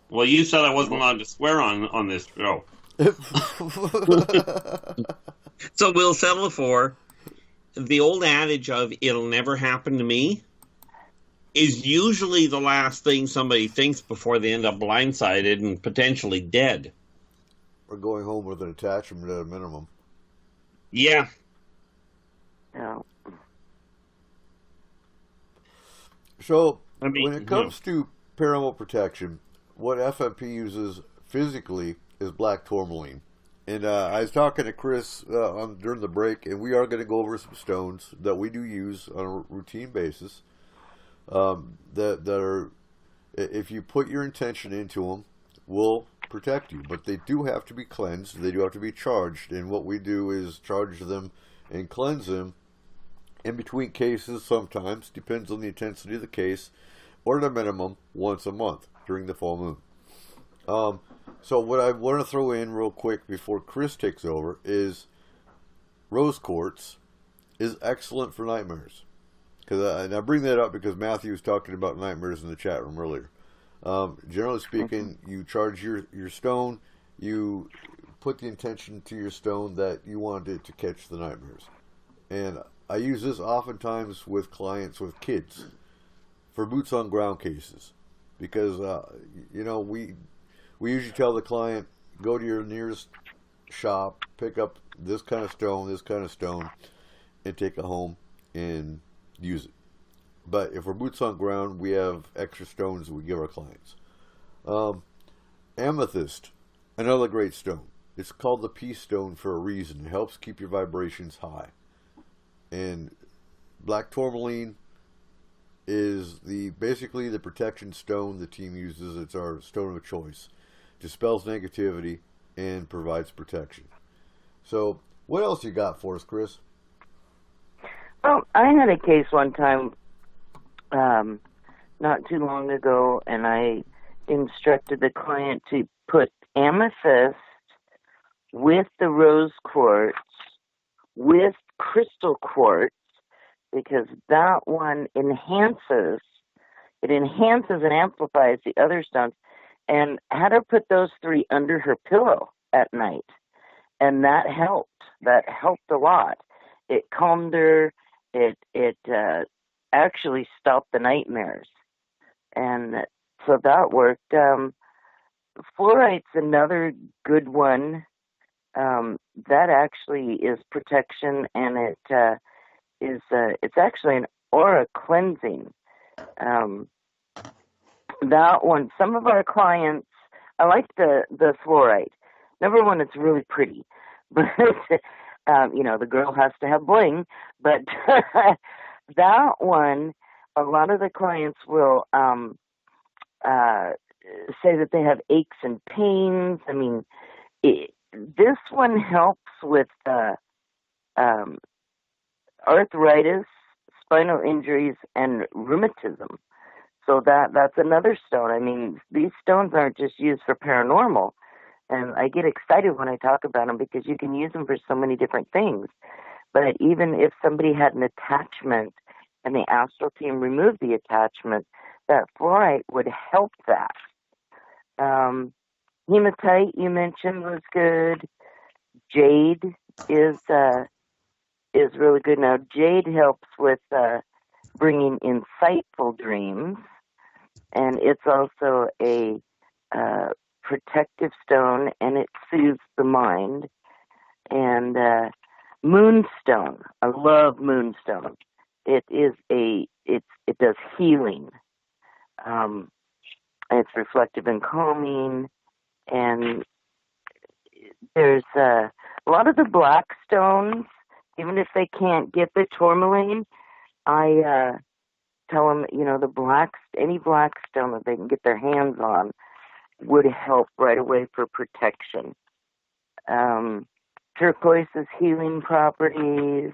Well, you said I wasn't allowed to swear on this show. So we'll settle for the old adage of "it'll never happen to me" is usually the last thing somebody thinks before they end up blindsided and potentially dead. Or going home with an attachment at a minimum. Yeah. Yeah. So, when it comes to paranormal protection, what FMP uses physically is black tourmaline. And I was talking to Chris during the break, and we are going to go over some stones that we do use on a routine basis that are, if you put your intention into them, will protect you. But they do have to be cleansed. They do have to be charged. And what we do is charge them and cleanse them in between cases sometimes, depends on the intensity of the case, or at a minimum once a month during the full moon. So what I want to throw in real quick before Chris takes over is rose quartz is excellent for nightmares. And I bring that up because Matthew was talking about nightmares in the chat room earlier. Generally speaking, you charge your stone, you put the intention to your stone that you want it to catch the nightmares. And I use this oftentimes with clients with kids for boots on ground cases. Because, you know, we usually tell the client, go to your nearest shop, pick up this kind of stone, and take it home and use it. But if we're boots on ground, we have extra stones that we give our clients. Amethyst, another great stone. It's called the peace stone for a reason. It helps keep your vibrations high. And black tourmaline is basically the protection stone the team uses. It's our stone of choice. Dispels negativity and provides protection. So, what else you got for us, Chris? Well, I had a case one time not too long ago, and I instructed the client to put amethyst with the rose quartz with crystal quartz, because that one enhances it enhances and amplifies the other stones. And had her put those 3 under her pillow at night, and that helped. That helped a lot. It calmed her. It actually stopped the nightmares, and so that worked. Fluorite's another good one. That actually is protection, and it's actually an aura cleansing. That one, some of our clients, I like the fluorite. Number one, it's really pretty, but the girl has to have bling. But that one, a lot of the clients will say that they have aches and pains. I mean, this one helps with arthritis, spinal injuries, and rheumatism. So that's another stone. I mean, these stones aren't just used for paranormal. And I get excited when I talk about them because you can use them for so many different things. But even if somebody had an attachment and the astral team removed the attachment, that fluorite would help that. Hematite, you mentioned, was good. Jade is really good. Now, jade helps with bringing insightful dreams, and it's also a protective stone, and it soothes the mind. And Moonstone, I love Moonstone. It does healing. It's reflective and calming, and there's a lot of the black stones. Even if they can't get the tourmaline, I tell them, any black stone that they can get their hands on would help right away for protection. Turquoise's healing properties,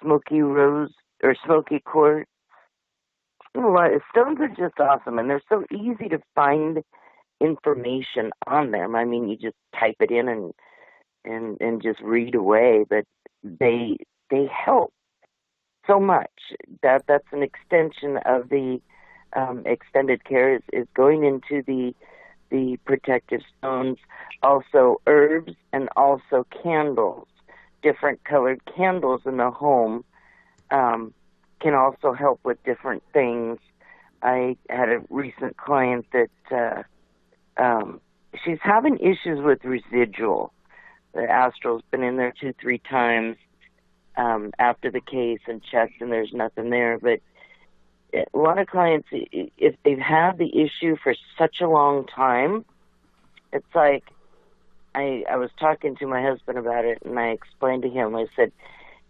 smoky rose or smoky quartz. Stones are just awesome, and they're so easy to find information on them. I mean, you just type it in and just read away, but they help so much. That's an extension of the extended care is going into the protective stones, also herbs and also candles. Different colored candles in the home can also help with different things. I had a recent client that she's having issues with residual. The astral's been in there 2-3 times after the case and checked, and there's nothing there. But a lot of clients, if they've had the issue for such a long time, it's like I was talking to my husband about it, and I explained to him. I said,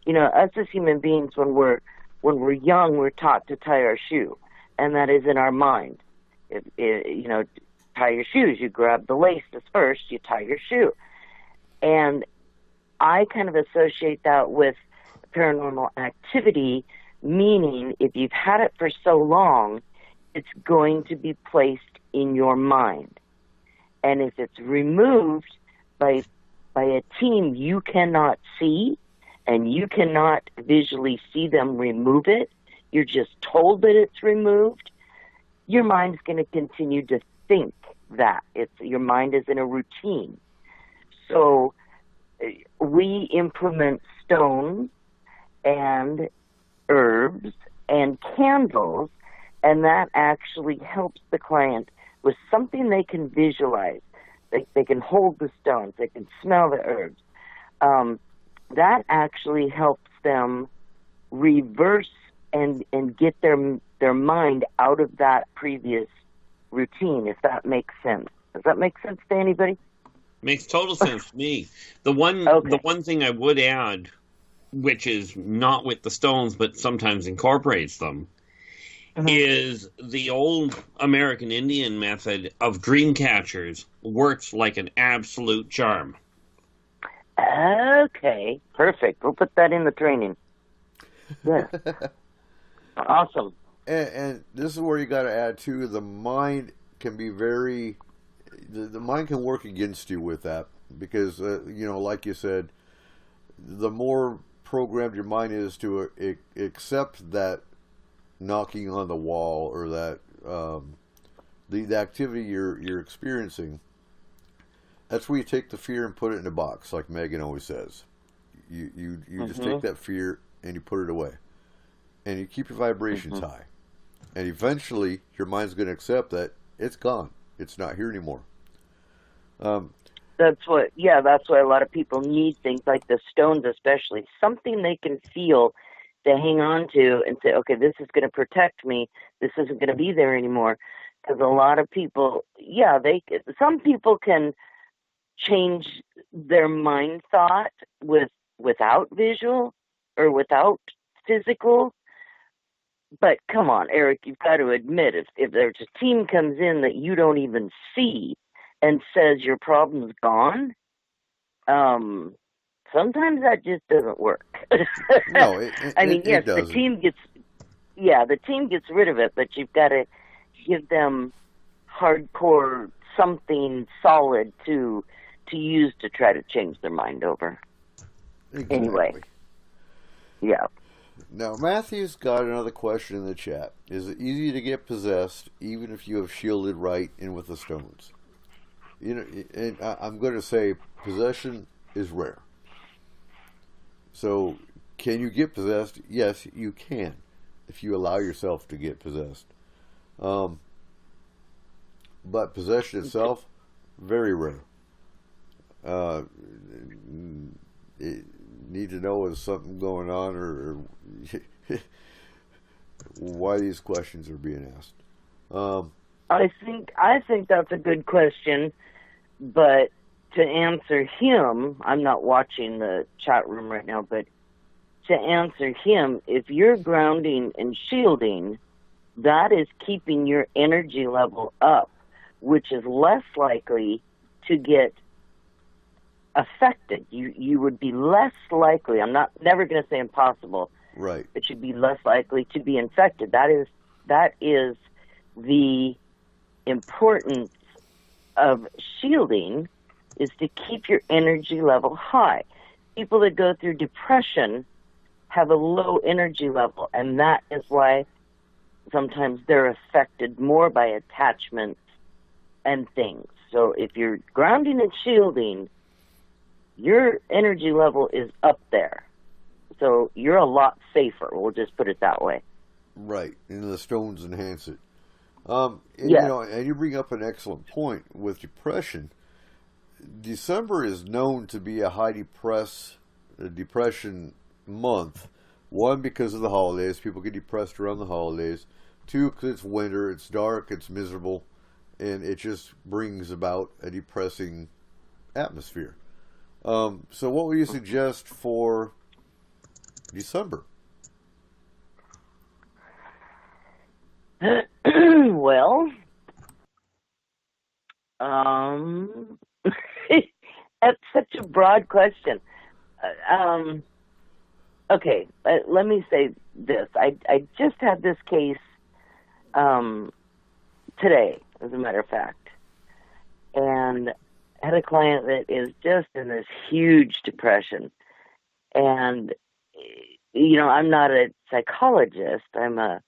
us as human beings, when we're young, we're taught to tie our shoe, and that is in our mind. Tie your shoes. You grab the laces first. You tie your shoe. And I kind of associate that with paranormal activity, meaning if you've had it for so long, it's going to be placed in your mind. And if it's removed by a team you cannot see, and you cannot visually see them remove it, you're just told that it's removed, your mind's going to continue to think that. Your mind is in a routine. So we implement stones and herbs and candles, and that actually helps the client with something they can visualize. They can hold the stones. They can smell the herbs. That actually helps them reverse and get their mind out of that previous routine, if that makes sense. Does that make sense to anybody? Makes total sense to me. The one thing I would add, which is not with the stones but sometimes incorporates them, is the old American Indian method of dream catchers works like an absolute charm. Okay, perfect. We'll put that in the training. Yeah. Awesome. And this is where you got to add too. The mind can be the mind can work against you with that because like you said, the more programmed your mind is to accept that knocking on the wall or that the activity you're experiencing, that's where you take the fear and put it in a box, like Megan always says. You just take that fear and you put it away. And you keep your vibrations high. And eventually your mind's going to accept that it's gone. It's not here anymore. That's why a lot of people need things like the stones, especially something they can feel to hang on to and say, okay, this is going to protect me. This isn't going to be there anymore. Because a lot of people, some people can change their mind thought without visual or without physical. But come on, Eric, you've got to admit, if there's a team comes in that you don't even see and says your problem's gone, sometimes that just doesn't work. No, the team gets rid of it, but you've got to give them hardcore something solid to use to try to change their mind over. Exactly. Anyway, yeah. Now, Matthew's got another question in the chat. Is it easy to get possessed even if you have shielded right in with the stones? And I'm going to say possession is rare. So, can you get possessed? Yes, you can, if you allow yourself to get possessed. But possession itself, very rare. Need to know is something going on or why these questions are being asked. I think that's a good question, but to answer him, I'm not watching the chat room right now, but to answer him, if you're grounding and shielding, that is keeping your energy level up, which is less likely to get affected. You would be less likely, I'm never going to say impossible, right? But you'd be less likely to be infected. That is the importance of shielding, is to keep your energy level high. People that go through depression have a low energy level, and that is why sometimes they're affected more by attachments and things. So if you're grounding and shielding, your energy level is up there. So you're a lot safer. We'll just put it that way. Right. And the stones enhance it. Yeah. And you bring up an excellent point with depression. December is known to be a high depression month. One, because of the holidays. People get depressed around the holidays. Two, because it's winter, it's dark, it's miserable, and it just brings about a depressing atmosphere. So what would you suggest for December? Well, that's such a broad question. Okay, let me say this. I just had this case today, as a matter of fact, and I had a client that is just in this huge depression. And, I'm not a psychologist. I'm a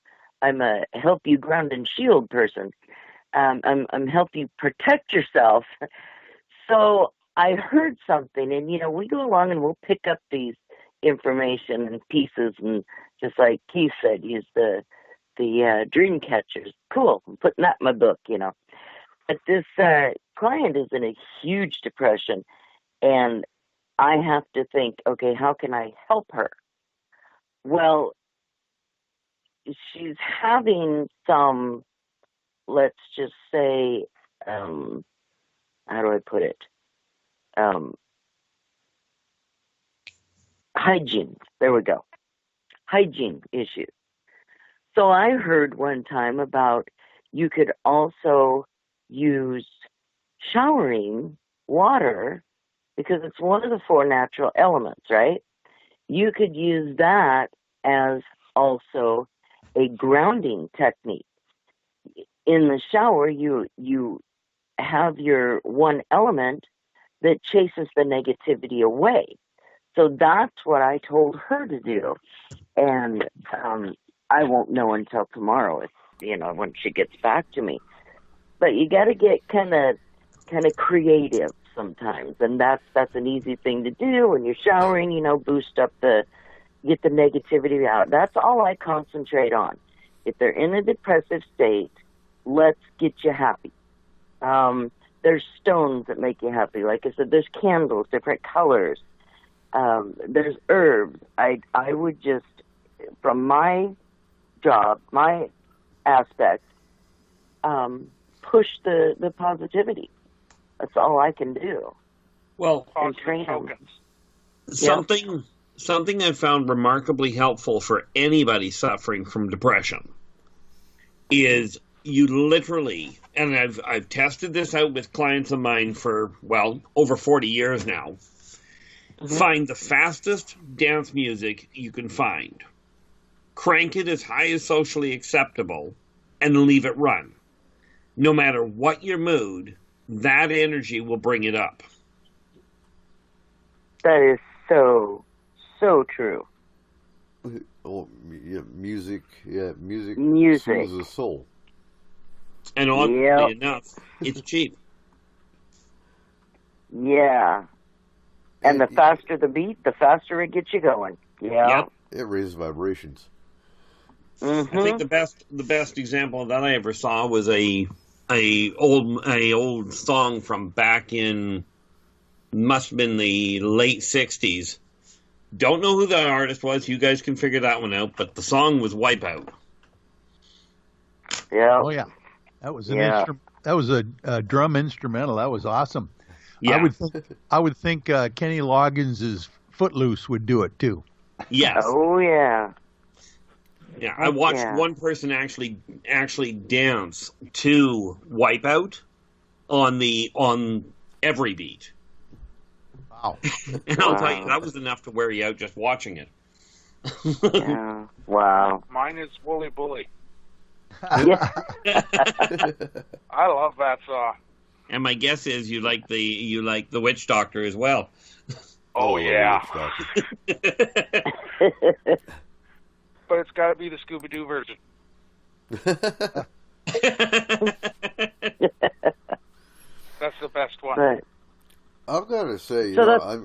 help you ground and shield person. I'm help you protect yourself. So I heard something, and we go along and we'll pick up these information and pieces, and just like Keith said, use the dream catchers. Cool, I'm putting that in my book. But this client is in a huge depression, and I have to think, okay, how can I help her? Well, she's having some, let's just say, how do I put it? Hygiene. There we go. Hygiene issues. So I heard one time about you could also use showering water, because it's one of the four natural elements, right? You could use that as also a grounding technique. In the shower, you have your one element that chases the negativity away. So that's what I told her to do. And I won't know until tomorrow. It's, when she gets back to me. But you got to get kind of creative sometimes, and that's an easy thing to do when you're showering. Boost up get the negativity out. That's all I concentrate on. If they're in a depressive state, let's get you happy. There's stones that make you happy. Like I said, there's candles, different colors. There's herbs. I would just, from my job, my aspect, push the positivity. That's all I can do. Well, and train them. Something I've found remarkably helpful for anybody suffering from depression is you literally, and I've tested this out with clients of mine for, over 40 years now, find the fastest dance music you can find. Crank it as high as socially acceptable and leave it run. No matter what your mood, that energy will bring it up. That is so true. Oh, yeah, music soothes the soul. And oddly enough, it's cheap. Yeah. And the faster the beat, the faster it gets you going. Yeah. Yep. It raises vibrations. Mm-hmm. I think the best example that I ever saw was a old song from back in, must have been the late 60s. Don't know who the artist was. You guys can figure that one out. But the song was Wipeout. Yeah. Oh yeah, that was that was a drum instrumental. That was awesome. Yeah. I would think Kenny Loggins' Footloose would do it too. Yes. Oh yeah. Yeah, I watched one person actually dance to Wipeout on every beat. Wow. And I'll tell you, that was enough to wear you out just watching it. Yeah. Wow. Mine is Wooly Bully. Yeah. I love that song. And my guess is you like the Witch Doctor as well. Oh yeah. But it's got to be the Scooby-Doo version. That's the best one. Right. I've got to say,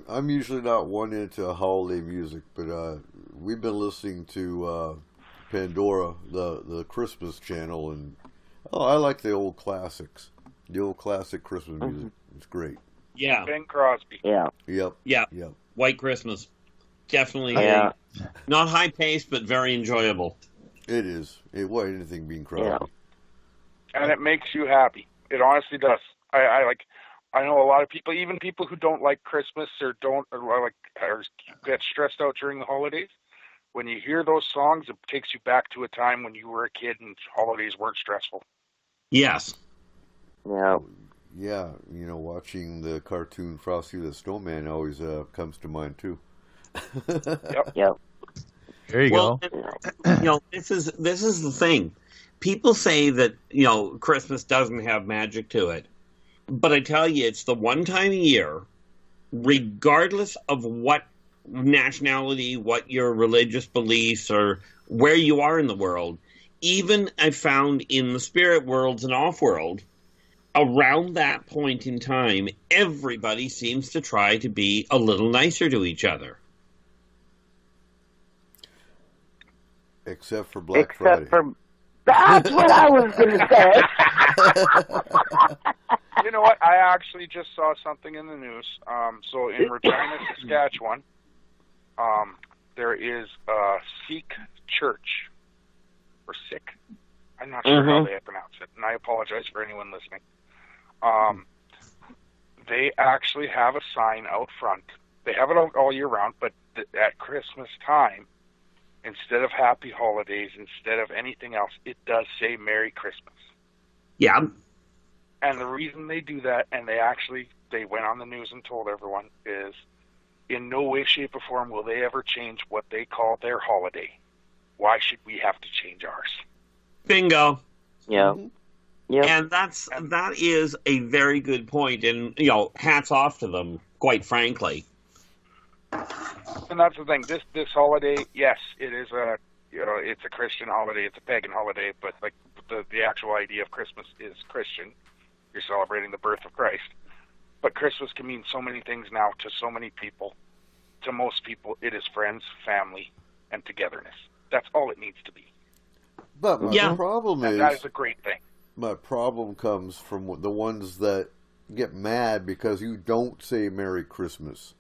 I'm usually not one into holiday music, but we've been listening to Pandora, the Christmas channel, and I like the old classics, the old classic Christmas music. It's great. Yeah. Bing Crosby. Yeah. Yep. Yeah. Yep. White Christmas. Definitely. Yeah. Not high paced, but very enjoyable. It is. Anything being Crosby. Yeah. And it makes you happy. It honestly does. I know a lot of people, even people who don't like Christmas or get stressed out during the holidays. When you hear those songs, it takes you back to a time when you were a kid and holidays weren't stressful. Yes. Yeah. Yeah, watching the cartoon Frosty the Snowman always comes to mind too. Yep. There you go. This is the thing. People say that Christmas doesn't have magic to it, but I tell you, it's the one time a year, regardless of what nationality, what your religious beliefs, or where you are in the world. Even I found in the spirit worlds and off-world, around that point in time, everybody seems to try to be a little nicer to each other. Except for Black Friday. That's what I was going to say. You know what? I actually just saw something in the news. So in Regina, Saskatchewan, there is a Sikh church, or Sikh. I'm not sure how they pronounce it, and I apologize for anyone listening. They actually have a sign out front. They have it all year round, but at Christmas time, instead of Happy Holidays, instead of anything else, it does say Merry Christmas. Yeah. And the reason they do that, and they went on the news and told everyone, is in no way, shape, or form will they ever change what they call their holiday. Why should we have to change ours? Bingo. Yeah. Yep. And that is a very good point, and hats off to them, quite frankly. And that's the thing. This holiday, yes, it is it's a Christian holiday, it's a pagan holiday, but like the actual idea of Christmas is Christian. You're celebrating the birth of Christ. But Christmas can mean so many things now to so many people. To most people, it is friends, family, and togetherness. That's all it needs to be. But my problem is... that is a great thing. My problem comes from the ones that get mad because you don't say Merry Christmas.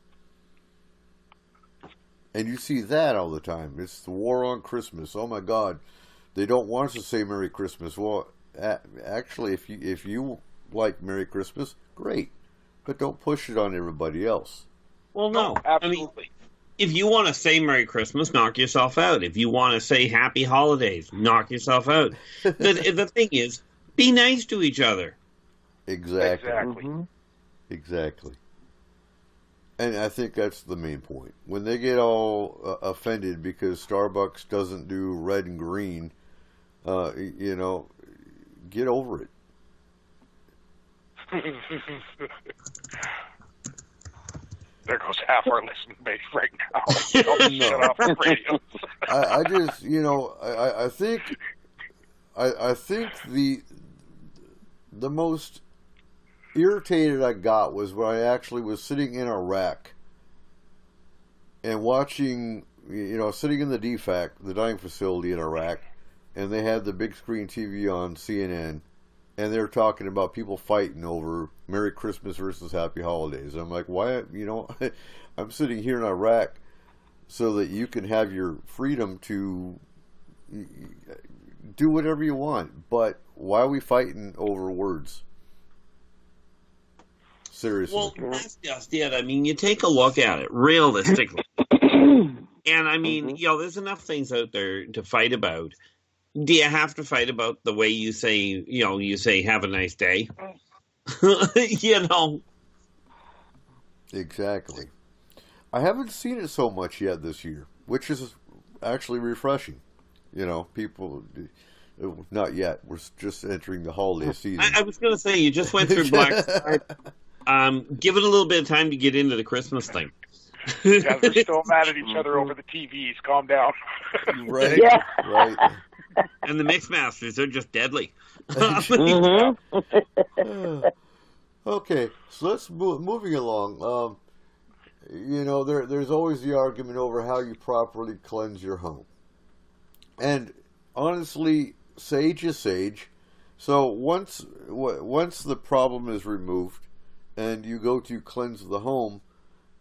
And you see that all the time. It's the war on Christmas. Oh my God. They don't want us to say Merry Christmas. Well, actually, if you like Merry Christmas, great. But don't push it on everybody else. Well, no. Absolutely. I mean, if you want to say Merry Christmas, knock yourself out. If you want to say Happy Holidays, knock yourself out. The thing is, be nice to each other. Exactly. Exactly. Exactly. And I think that's the main point. When they get all offended because Starbucks doesn't do red and green, get over it. There goes half our listening base right now. Shut off the radios. I just, I think the most irritated I got was when I actually was sitting in Iraq and watching, sitting in the DFAC, the dining facility in Iraq, and they had the big screen TV on CNN, and they were talking about people fighting over Merry Christmas versus Happy Holidays. I'm like, why, I'm sitting here in Iraq so that you can have your freedom to do whatever you want, but why are we fighting over words? Seriously. Well, that's just it. I mean, you take a look at it realistically. And I mean, there's enough things out there to fight about. Do you have to fight about the way you say, have a nice day? Exactly. I haven't seen it so much yet this year, which is actually refreshing. People, not yet. We're just entering the holiday season. I was going to say, you just went through Black Friday. Give it a little bit of time to get into the Christmas thing. Yeah, they're still mad at each other over the TVs. Calm down. Right. Yeah. Right. And the Mixmasters, they're just deadly. Okay, so let's moving along. There's always the argument over how you properly cleanse your home. And honestly, sage is sage. So once the problem is removed and you go to cleanse the home,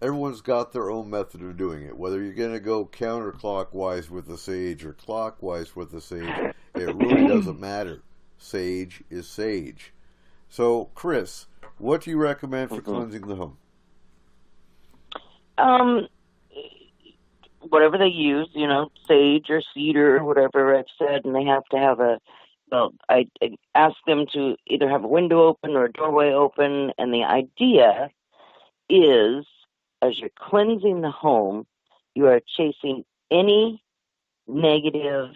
everyone's got their own method of doing it. Whether you're going to go counterclockwise with the sage or clockwise with the sage, it really doesn't matter. Sage is sage. So, Chris, what do you recommend for cleansing the home? Whatever they use, sage or cedar or whatever I've said, and they have to have I ask them to either have a window open or a doorway open, and the idea is, as you're cleansing the home, you are chasing any negative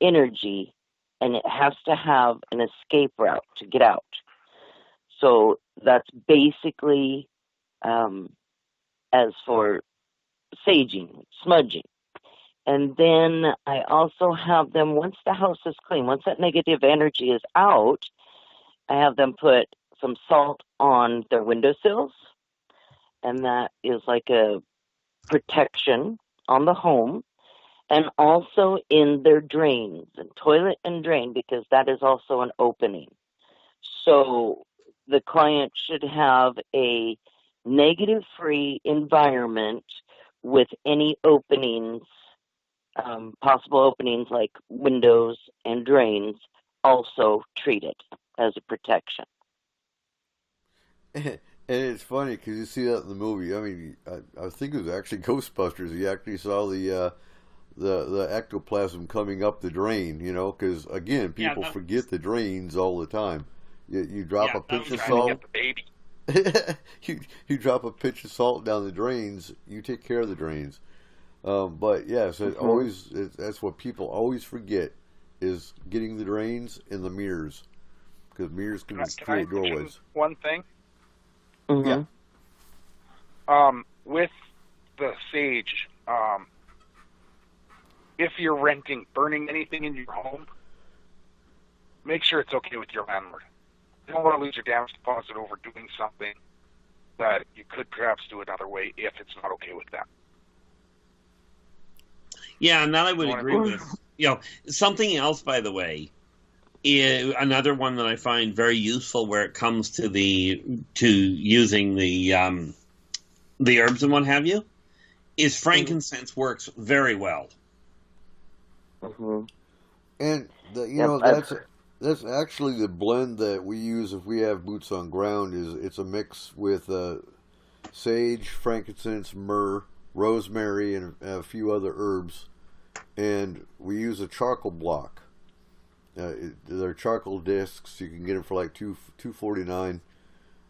energy, and it has to have an escape route to get out. So that's basically, as for saging, smudging. And then I also have them, once the house is clean, once that negative energy is out, I have them put some salt on their windowsills. And that is like a protection on the home. And also in their drains, and toilet and drain, because that is also an opening. So the client should have a negative-free environment with any openings, possible openings like windows and drains, also treated as a protection. And it's funny because you see that in the movie. I mean, I think it was actually Ghostbusters. You actually saw the ectoplasm coming up the drain, because, again, people forget the drains all the time. You drop a pinch of salt. You drop a pinch of salt down the drains, you take care of the drains. But yes, that's what people always forget, is getting the drains in the mirrors, because mirrors can create doorways. One thing. Yeah. With the sage, if you're renting, burning anything in your home, make sure it's okay with your landlord. You don't want to lose your damage deposit over doing something that you could perhaps do another way if it's not okay with them. Yeah, and that I would agree with. You know, something else, by the way, is another one that I find very useful where it comes to using the herbs and what have you, is frankincense works very well. Mm-hmm. And that's actually the blend that we use if we have boots on ground. It's a mix with sage, frankincense, myrrh, rosemary, and a few other herbs. And we use a charcoal block. They're charcoal discs. You can get them for like $2.49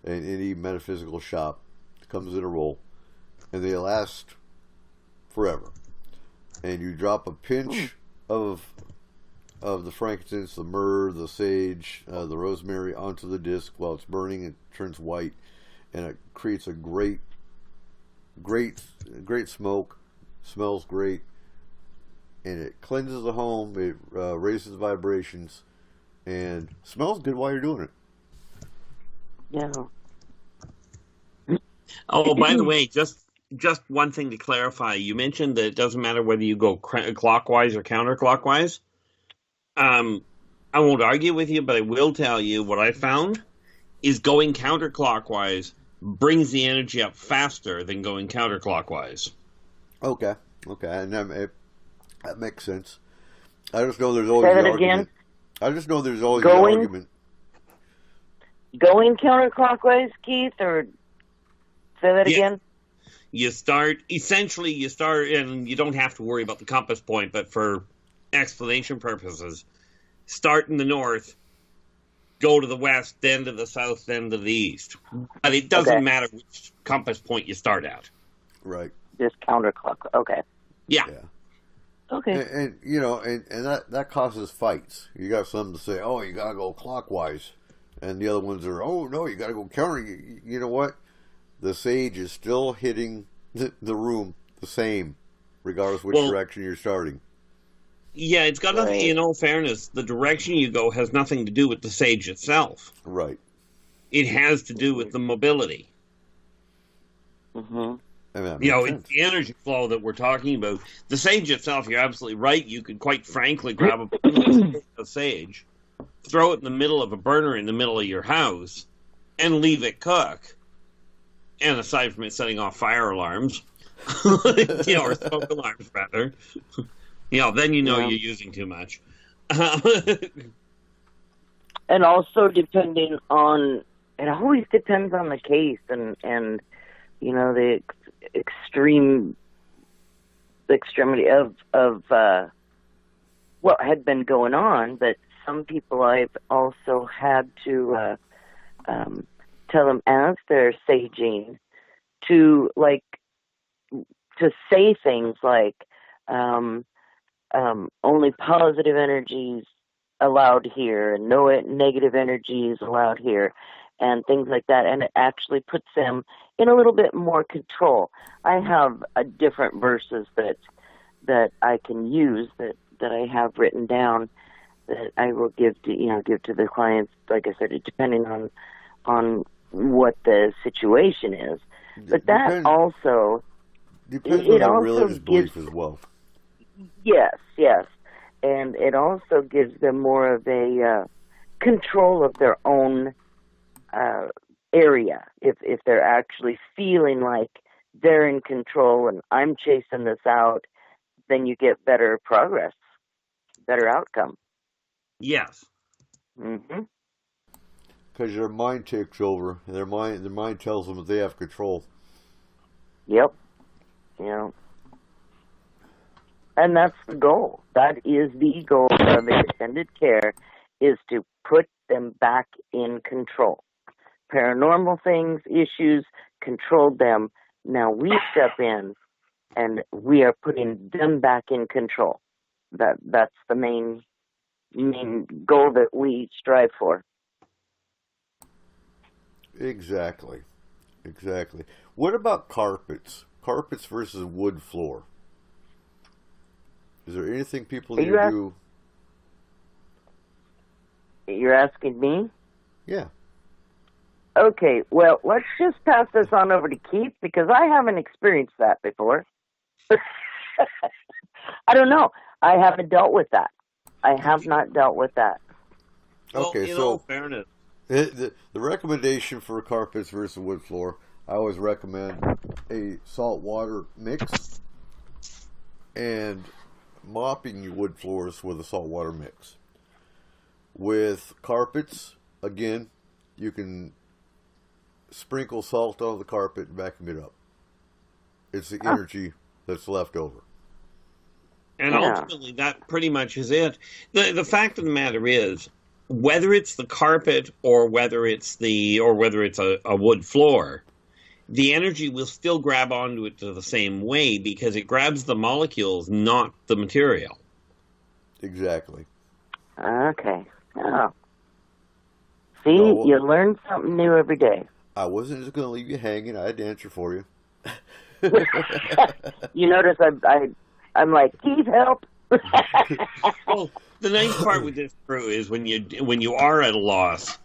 in any metaphysical shop. It comes in a roll, and they last forever. And you drop a pinch of the frankincense, the myrrh, the sage, the rosemary onto the disc while it's burning. It turns white, and it creates a great smoke. Smells great. And it cleanses the home, it raises vibrations, and smells good while you're doing it. Yeah. Oh, by the way, just one thing to clarify. You mentioned that it doesn't matter whether you go clockwise or counterclockwise. I won't argue with you, but I will tell you what I found is going counterclockwise brings the energy up faster than going counterclockwise. Okay. And that makes sense. I just know there's always the argument. Again? I just know there's always the argument. Going counterclockwise, Keith, or say that again? You start, and you don't have to worry about the compass point, but for explanation purposes, start in the north, go to the west, then to the south, then to the east. But it doesn't matter which compass point you start at. Right. Just counterclockwise. Okay. Yeah. Okay. And you know, and that causes fights. You got some to say, oh, you got to go clockwise. And the other ones are, oh, no, you got to go counter. You know what? The sage is still hitting the room the same, regardless which direction you're starting. Yeah, it's got nothing, in all fairness, the direction you go has nothing to do with the sage itself. Right. It has to do with the mobility. Mm-hmm. It's the energy flow that we're talking about. The sage itself, you're absolutely right. You could quite frankly grab a bunch of sage, throw it in the middle of a burner in the middle of your house, and leave it cook. And aside from it setting off fire alarms, or smoke alarms rather, then you're using too much. And also depending on, it always depends on the case and the extremity of what had been going on. But some people I've also had to tell them as they're saging to say things like only positive energies allowed here and no negative energies allowed here, and things like that, and it actually puts them in a little bit more control. I have different verses that I can use that I have written down that I will give to the clients, like I said, depending on what the situation is. But that also depends on the religious belief as well. Yes, and it also gives them more of a control of their own area. If they're actually feeling like they're in control and I'm chasing this out, then you get better progress, better outcome. Yes. Mm-hmm. Because their mind takes over, and their mind tells them that they have control. Yep. And that's the goal. That is the goal of extended care, is to put them back in control. Paranormal things, issues, controlled them. Now we step in and we are putting them back in control. That's the main goal that we strive for. Exactly. What about carpets? Carpets versus wood floor. Is there anything people Are need you to do? You're asking me? Yeah. Okay, well, let's just pass this on over to Keith because I haven't experienced that before. I don't know. I haven't dealt with that. I have not dealt with that. Okay, well, so fairness. The recommendation for carpets versus wood floor, I always recommend a salt water mix and mopping your wood floors with a salt water mix. With carpets, again, you can sprinkle salt on the carpet and vacuum it up. It's the energy that's left over. And ultimately, that pretty much is it. The fact of the matter is, whether it's the carpet or whether it's a wood floor, the energy will still grab onto it the same way because it grabs the molecules, not the material. Exactly. Okay. Oh. See, you learn something new every day. I wasn't just going to leave you hanging. I had to answer for you. You notice I'm like, Keith, help. Well, the nice part with this crew is when you are at a loss,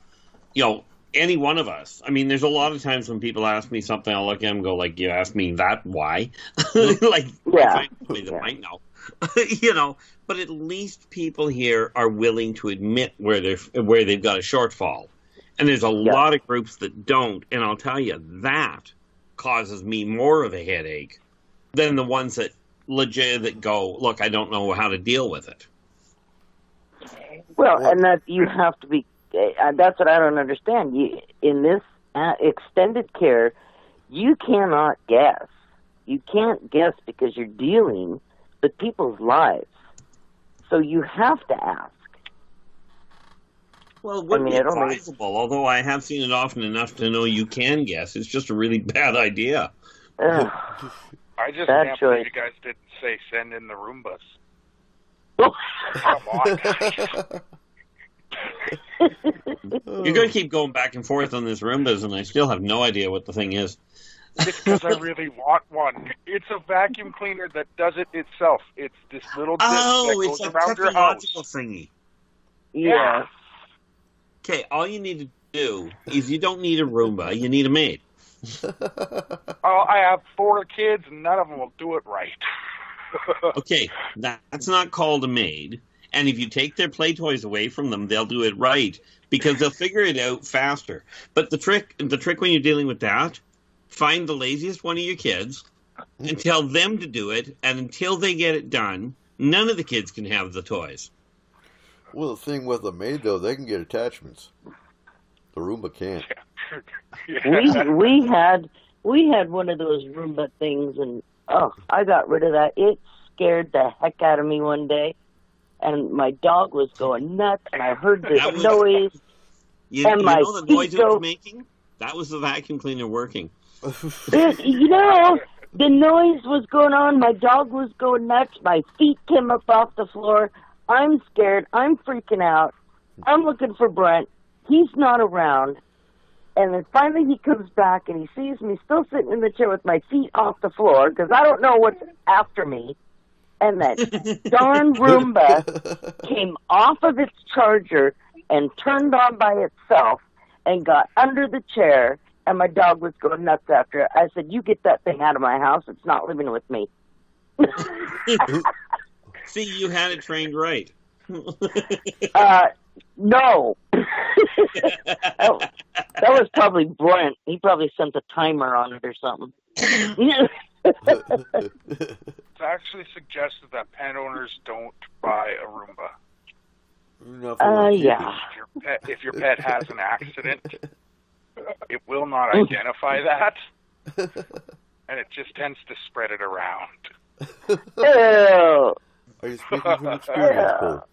any one of us. I mean, there's a lot of times when people ask me something, I'll look at them and go, like, you asked me that, why? That might know. But at least people here are willing to admit where they've got a shortfall. And there's a lot of groups that don't, and I'll tell you, that causes me more of a headache than the ones that legit that go, look, I don't know how to deal with it. Well, and that you have to be, that's what I don't understand. In this extended care, you cannot guess. You can't guess because you're dealing with people's lives. So you have to ask. Well, it wouldn't be advisable, although I have seen it often enough to know you can guess. It's just a really bad idea. I just can't believe you guys didn't say send in the Roombas. Come on, guys. You're going to keep going back and forth on this Roombas, and I still have no idea what the thing is. It's because I really want one. It's a vacuum cleaner that does it itself. It's this little disc that goes around your house. Thingy. Yeah. Okay, all you need to do is you don't need a Roomba. You need a maid. I have 4 kids, and none of them will do it right. Okay, that's not called a maid. And if you take their play toys away from them, they'll do it right because they'll figure it out faster. But the trick when you're dealing with that, find the laziest one of your kids and tell them to do it. And until they get it done, none of the kids can have the toys. Well, the thing with a maid, though, they can get attachments. The Roomba can't. We had one of those Roomba things, and I got rid of that. It scared the heck out of me one day, and my dog was going nuts, and I heard this noise. You know the noise it was making? That was the vacuum cleaner working. The noise was going on. My dog was going nuts. My feet came up off the floor. I'm scared. I'm freaking out. I'm looking for Brent. He's not around. And then finally he comes back and he sees me still sitting in the chair with my feet off the floor because I don't know what's after me. And that darn Roomba came off of its charger and turned on by itself and got under the chair, and my dog was going nuts after it. I said, you get that thing out of my house. It's not living with me. See, you had it trained right. No. That was probably Brent. He probably sent a timer on it or something. It's actually suggested that pet owners don't buy a Roomba. Yeah. If your pet has an accident, it will not identify that, and it just tends to spread it around. Ew. Are you speaking from experience, Paul?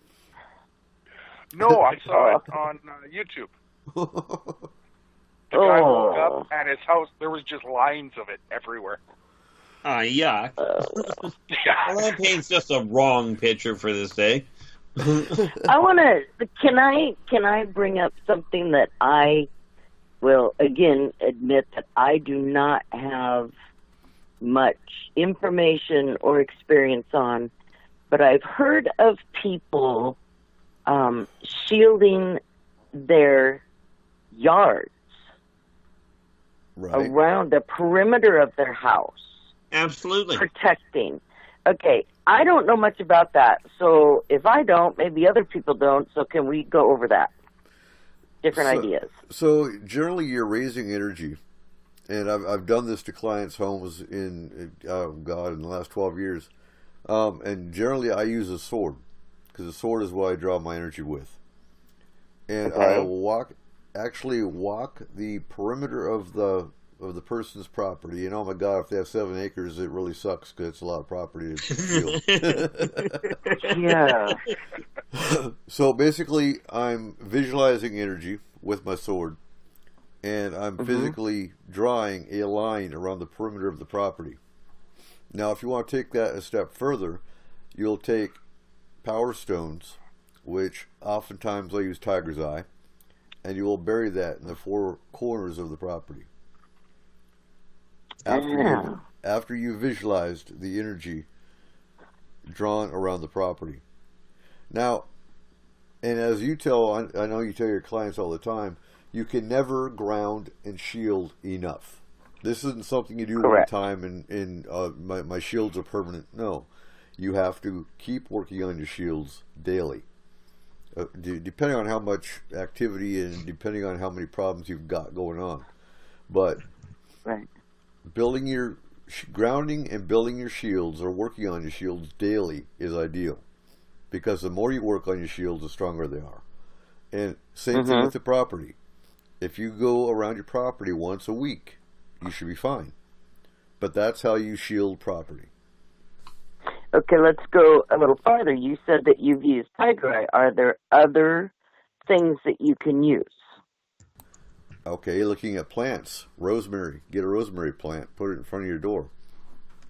No, I saw it on YouTube. The guy woke up, and his house, there was just lines of it everywhere. Yeah. Well, that paints just a wrong picture for this day. I want to. Can I bring up something that I will again admit that I do not have much information or experience on, but I've heard of people shielding their yards around the perimeter of their house. Absolutely. Protecting. Okay, I don't know much about that, so if I don't, maybe other people don't, so can we go over that? Different ideas. So generally you're raising energy, and I've done this to clients' homes in the last 12 years, and generally I use a sword, because a sword is what I draw my energy with. And I will actually walk the perimeter of the person's property. And oh my God, if they have 7 acres, it really sucks because it's a lot of property to shield. Yeah. So basically, I'm visualizing energy with my sword, and I'm physically drawing a line around the perimeter of the property. Now, if you want to take that a step further, you'll take power stones, which oftentimes I use tiger's eye, and you will bury that in the 4 corners of the property. After you visualized the energy drawn around the property. Now, and as you I know you tell your clients all the time, you can never ground and shield enough. This isn't something you do one time and my shields are permanent. No, you have to keep working on your shields daily. Depending on how much activity and depending on how many problems you've got going on. But building your grounding and building your shields or working on your shields daily is ideal, because the more you work on your shields, the stronger they are. And same thing with the property. If you go around your property once a week, you should be fine. But that's how you shield property. Okay, let's go a little farther. You said that you've used tiger eye. Are there other things that you can use? Okay, looking at plants. Rosemary. Get a rosemary plant. Put it in front of your door.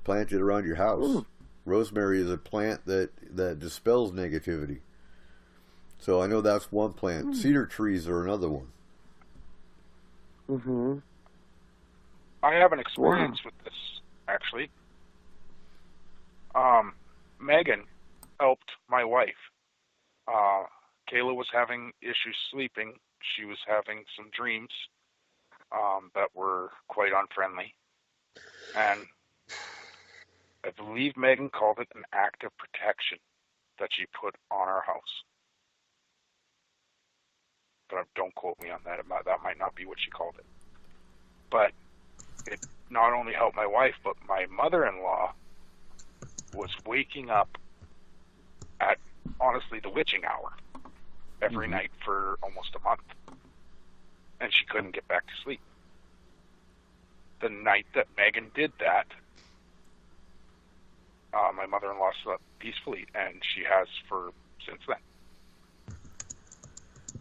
Plant it around your house. Ooh. Rosemary is a plant that dispels negativity. So I know that's one plant. Cedar trees are another one. I have an experience with this, actually. Megan helped my wife. Kayla was having issues sleeping. She was having some dreams that were quite unfriendly. And I believe Megan called it an act of protection that she put on our house. But don't quote me on that. That might not be what she called it. But it not only helped my wife, but my mother-in-law was waking up at, honestly, the witching hour every night for almost a month. And she couldn't get back to sleep. The night that Megan did that, my mother-in-law slept peacefully, and she has for since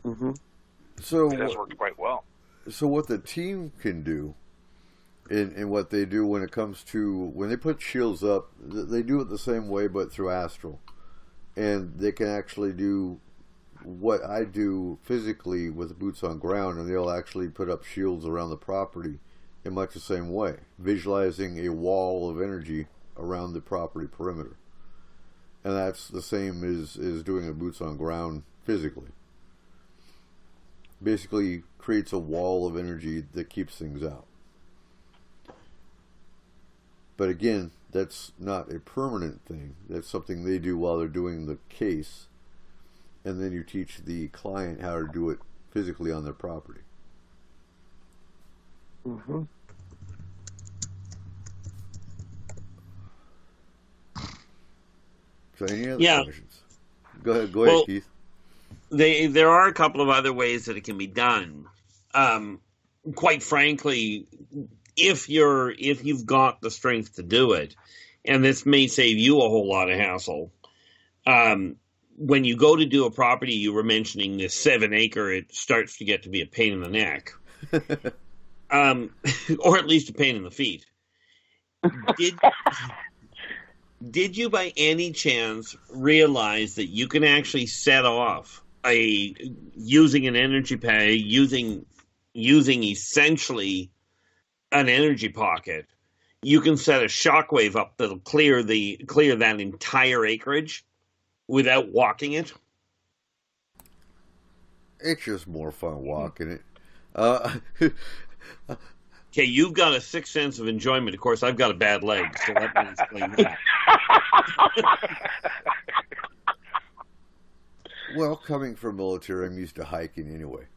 then. So it has worked quite well. So what the team can do, and what they do when it comes to, when they put shields up, they do it the same way but through astral. And they can actually do what I do physically with boots on ground, and they'll actually put up shields around the property in much the same way, visualizing a wall of energy around the property perimeter. And that's the same as doing a boots on ground physically. Basically creates a wall of energy that keeps things out. But again, that's not a permanent thing. That's something they do while they're doing the case. And then you teach the client how to do it physically on their property. So any other questions? Go ahead, Keith. There are a couple of other ways that it can be done. Quite frankly, if you've got the strength to do it, and this may save you a whole lot of hassle. When you go to do a property, you were mentioning this 7-acre, it starts to get to be a pain in the neck. Or at least a pain in the feet. Did you by any chance realize that you can actually set off using an energy pad, using essentially an energy pocket? You can set a shockwave up that'll clear that entire acreage without walking it. It's just more fun walking it. Okay, you've got a sixth sense of enjoyment. Of course, I've got a bad leg, so that may explain that. Well, coming from military, I'm used to hiking anyway.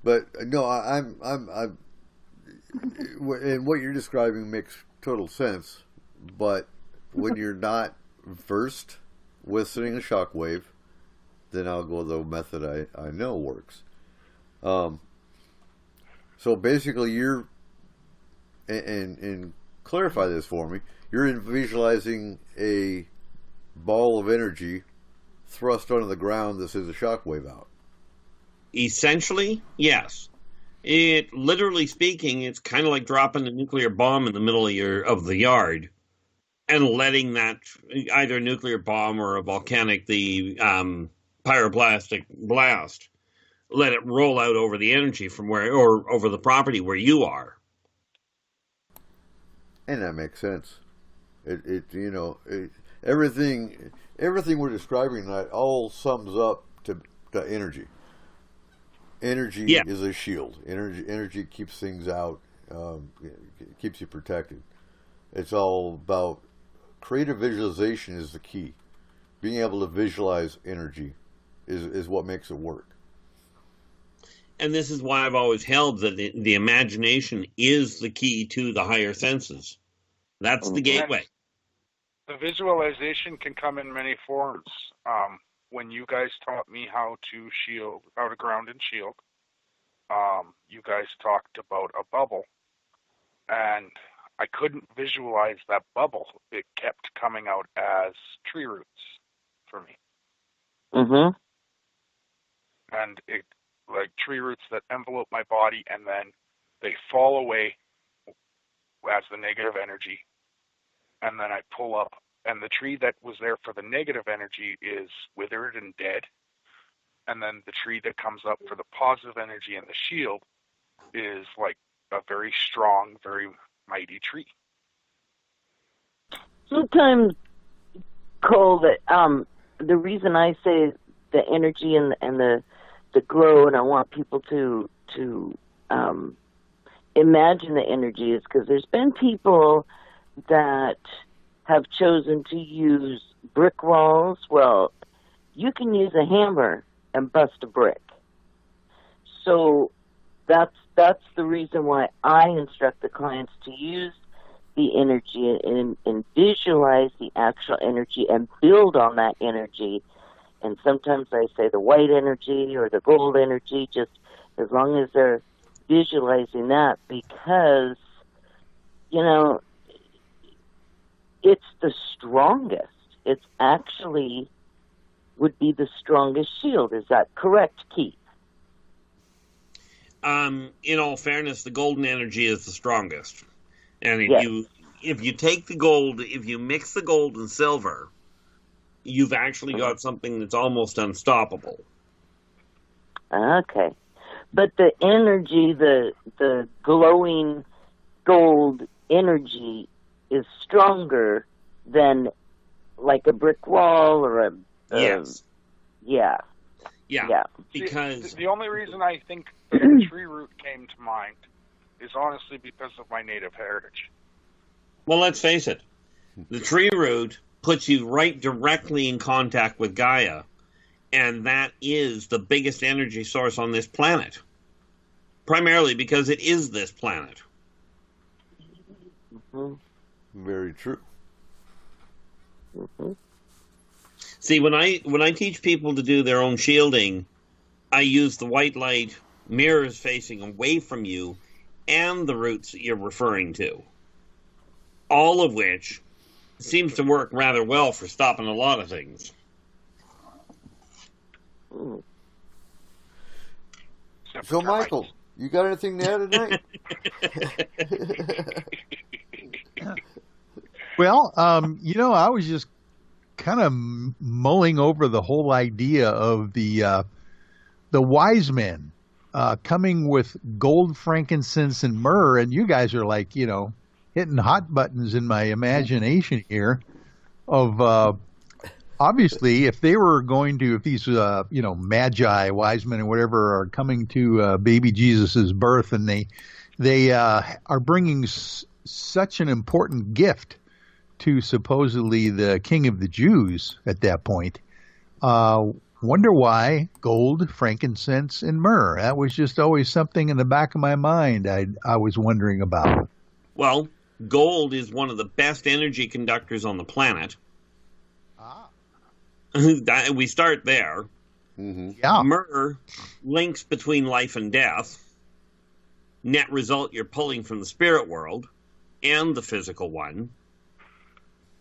But no, I'm and what you're describing makes total sense. But when you're not versed with sending a shockwave, then I'll go the method I know works. So basically, you're and clarify this for me. You're visualizing a ball of energy thrust onto the ground that sends a shockwave out. Essentially, yes. It, literally speaking, it's kind of like dropping a nuclear bomb in the middle of the yard and letting that, either a nuclear bomb or a volcanic, the pyroclastic blast, let it roll out over the energy from where, or over the property where you are. And that makes sense. Everything we're describing that all sums up to energy. Energy is a shield. Energy keeps things out, keeps you protected. It's all about creative visualization is the key. Being able to visualize energy is what makes it work. And this is why I've always held that the imagination is the key to the higher senses. That's the gateway. The visualization can come in many forms. When you guys taught me how to ground and shield, you guys talked about a bubble, and I couldn't visualize that bubble. It kept coming out as tree roots for me. Mm-hmm. And it, like tree roots that envelope my body, and then they fall away as the negative energy, and then I pull up, and the tree that was there for the negative energy is withered and dead, and then the tree that comes up for the positive energy and the shield is like a very strong, very mighty tree. Sometimes, Cole, that the reason I say the energy and the glow, and I want people to imagine the energy, is because there's been people that have chosen to use brick walls. Well, you can use a hammer and bust a brick. So that's the reason why I instruct the clients to use the energy and visualize the actual energy and build on that energy. And sometimes I say the white energy or the gold energy, just as long as they're visualizing that, because, it's the strongest. It's actually would be the strongest shield. Is that correct, Keith? In all fairness, the golden energy is the strongest. And if you take the gold, if you mix the gold and silver, you've actually got something that's almost unstoppable. Okay. But the energy, the glowing gold energy is stronger than like a brick wall or a... Yes. Yeah. Because... The only reason I think the tree root came to mind is honestly because of my native heritage. Well, let's face it. The tree root puts you right directly in contact with Gaia, and that is the biggest energy source on this planet. Primarily because it is this planet. Mm-hmm. Very true. Mm-hmm. See, when I teach people to do their own shielding, I use the white light mirrors facing away from you and the roots that you're referring to. All of which seems to work rather well for stopping a lot of things. So, Michael, you got anything to add tonight? Well, I was just kind of mulling over the whole idea of the wise men coming with gold, frankincense, and myrrh, and you guys are like, hitting hot buttons in my imagination here of obviously, if they were going to, if these, magi, wise men, or whatever, are coming to baby Jesus's birth, and they are bringing such an important gift to supposedly the King of the Jews at that point, wonder why gold, frankincense, and myrrh. That was just always something in the back of my mind I was wondering about. Well, gold is one of the best energy conductors on the planet. We start there. Mm-hmm. Yeah. Myrrh links between life and death. Net result, you're pulling from the spirit world and the physical one.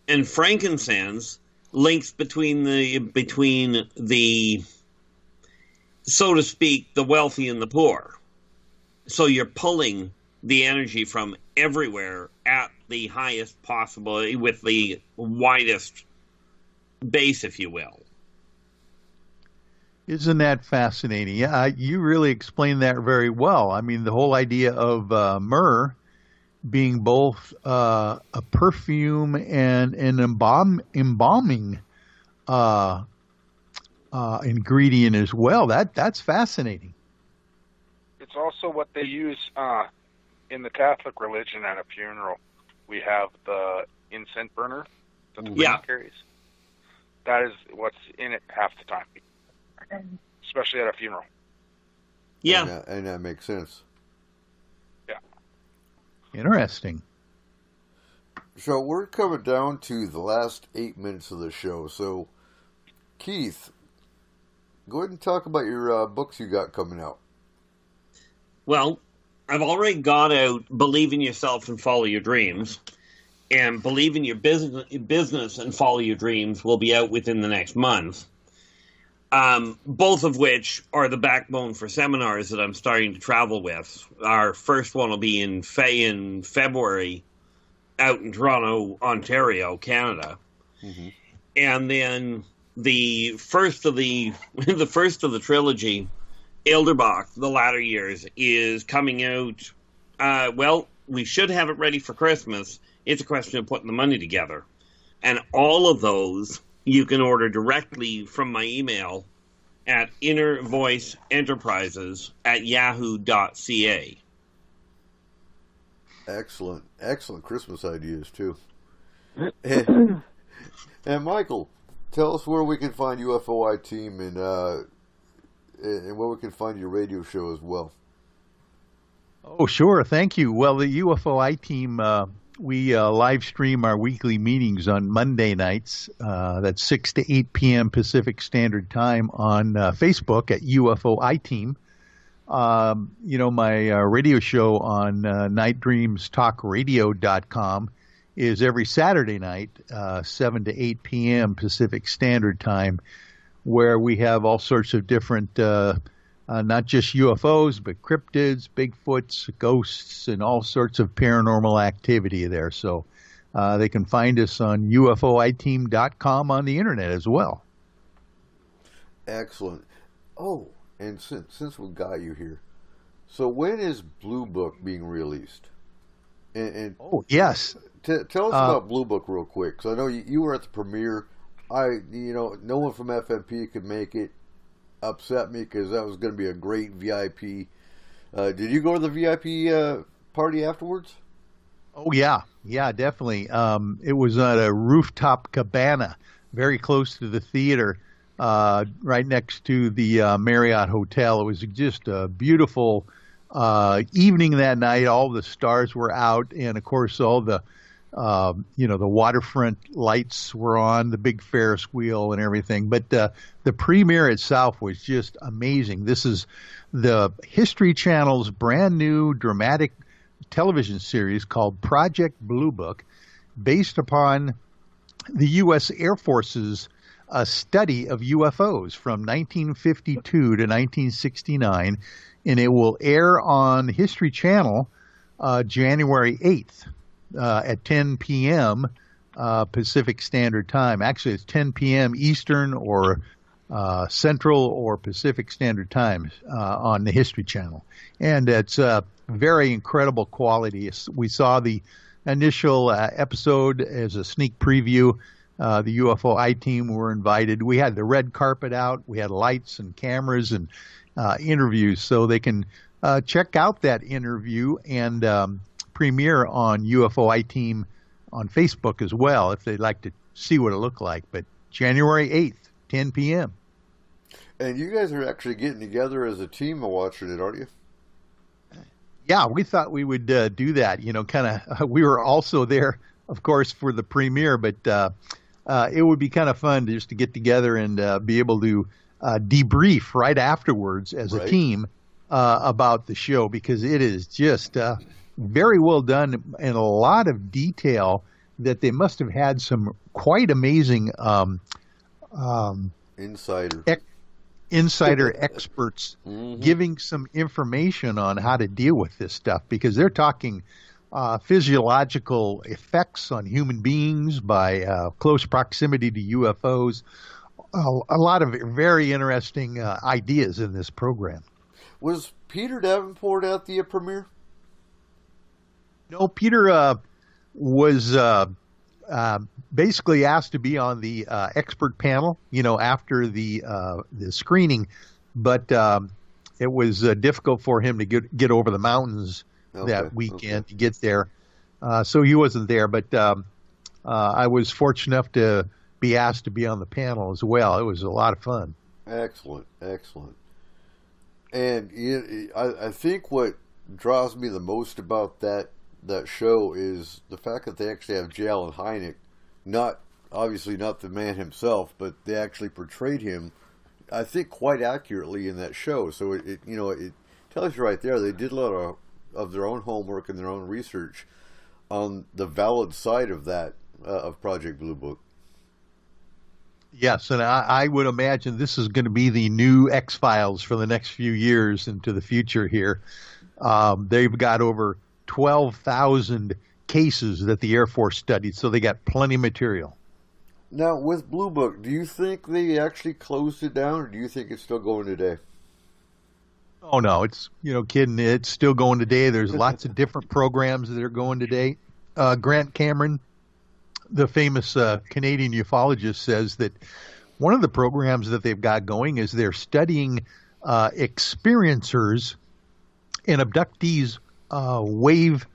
And frankincense links between the, so to speak, the wealthy and the poor. So you're pulling the energy from everywhere at the highest possible, with the widest base, if you will. Isn't that fascinating? Yeah, you really explained that very well. I mean, the whole idea of myrrh being both a perfume and an embalming ingredient as well. That's fascinating. It's also what they use in the Catholic religion at a funeral. We have the incense burner that the priest carries. That is what's in it half the time, especially at a funeral. Yeah. And that makes sense. Yeah. Interesting. So we're coming down to the last 8 minutes of the show. So, Keith, go ahead and talk about your books you got coming out. Well, I've already got out Believe in Yourself and Follow Your Dreams, and Believe in Your Business and Follow Your Dreams will be out within the next month, both of which are the backbone for seminars that I'm starting to travel with. Our first one will be in February out in Toronto, Ontario, Canada. Mm-hmm. And then the first of the trilogy, Elderbach, The Latter Years, is coming out. We should have it ready for Christmas. It's a question of putting the money together. And all of those you can order directly from my email at innervoiceenterprises@yahoo.ca. Excellent Christmas ideas, too. And Michael, tell us where we can find UFOI Team and where we can find your radio show as well. Oh, sure. Thank you. Well, the UFOI Team, we live stream our weekly meetings on Monday nights. That's 6 to 8 p.m. Pacific Standard Time on Facebook at UFOI Team. My radio show on nightdreamstalkradio.com is every Saturday night, 7 to 8 p.m. Pacific Standard Time, where we have all sorts of different, not just UFOs, but cryptids, Bigfoots, ghosts, and all sorts of paranormal activity there. So they can find us on ufoiteam.com on the internet as well. Excellent. Oh, and since we got you here, so when is Blue Book being released? Oh, yes. Tell us about Blue Book real quick, because I know you were at the premiere. No one from FMP could make it. Upset me because that was going to be a great VIP. Did you go to the VIP party afterwards? Oh, yeah, definitely. It was at a rooftop cabana, very close to the theater, right next to the Marriott Hotel. It was just a beautiful evening that night. All the stars were out, and of course, all the the waterfront lights were on, the big Ferris wheel and everything. But the premiere itself was just amazing. This is the History Channel's brand new dramatic television series called Project Blue Book, based upon the U.S. Air Force's study of UFOs from 1952 to 1969, and it will air on History Channel January 8th. At 10 p.m. Pacific Standard Time. Actually, it's 10 p.m. Eastern or Central or Pacific Standard Time on the History Channel. And it's very incredible quality. We saw the initial episode as a sneak preview The UFO I-Team were invited. We had the red carpet out. We had lights and cameras and interviews, so they can check out that interview and premiere on UFO I-Team on Facebook as well if they'd like to see what it looked like. But January 8th, 10 p.m. And you guys are actually getting together as a team and watching it, aren't you? Yeah, we thought we would do that. We were also there, of course, for the premiere, but it would be kind of fun just to get together and be able to debrief right afterwards as a team about the show, because it is just very well done and a lot of detail that they must have had some quite amazing insider experts giving some information on how to deal with this stuff, because they're talking physiological effects on human beings by close proximity to UFOs. A lot of very interesting ideas in this program. Was Peter Davenport at the premiere? No, Peter was basically asked to be on the expert panel, after the screening, but it was difficult for him to get over the mountains that weekend to get there, so he wasn't there. But I was fortunate enough to be asked to be on the panel as well. It was a lot of fun. Excellent. And I think what draws me the most about that show is the fact that they actually have J. Allen Hynek, obviously not the man himself, but they actually portrayed him, I think, quite accurately in that show. So it tells you right there they did a lot of their own homework and their own research on the valid side of that of Project Blue Book. Yes, and I would imagine this is going to be the new X-Files for the next few years into the future here. They've got over 12,000 cases that the Air Force studied, so they got plenty of material. Now, with Blue Book, do you think they actually closed it down, or do you think it's still going today? Oh, no, it's, kidding. It's still going today. There's lots of different programs that are going today. Grant Cameron, the famous Canadian ufologist, says that one of the programs that they've got going is they're studying experiencers and abductees' brainwave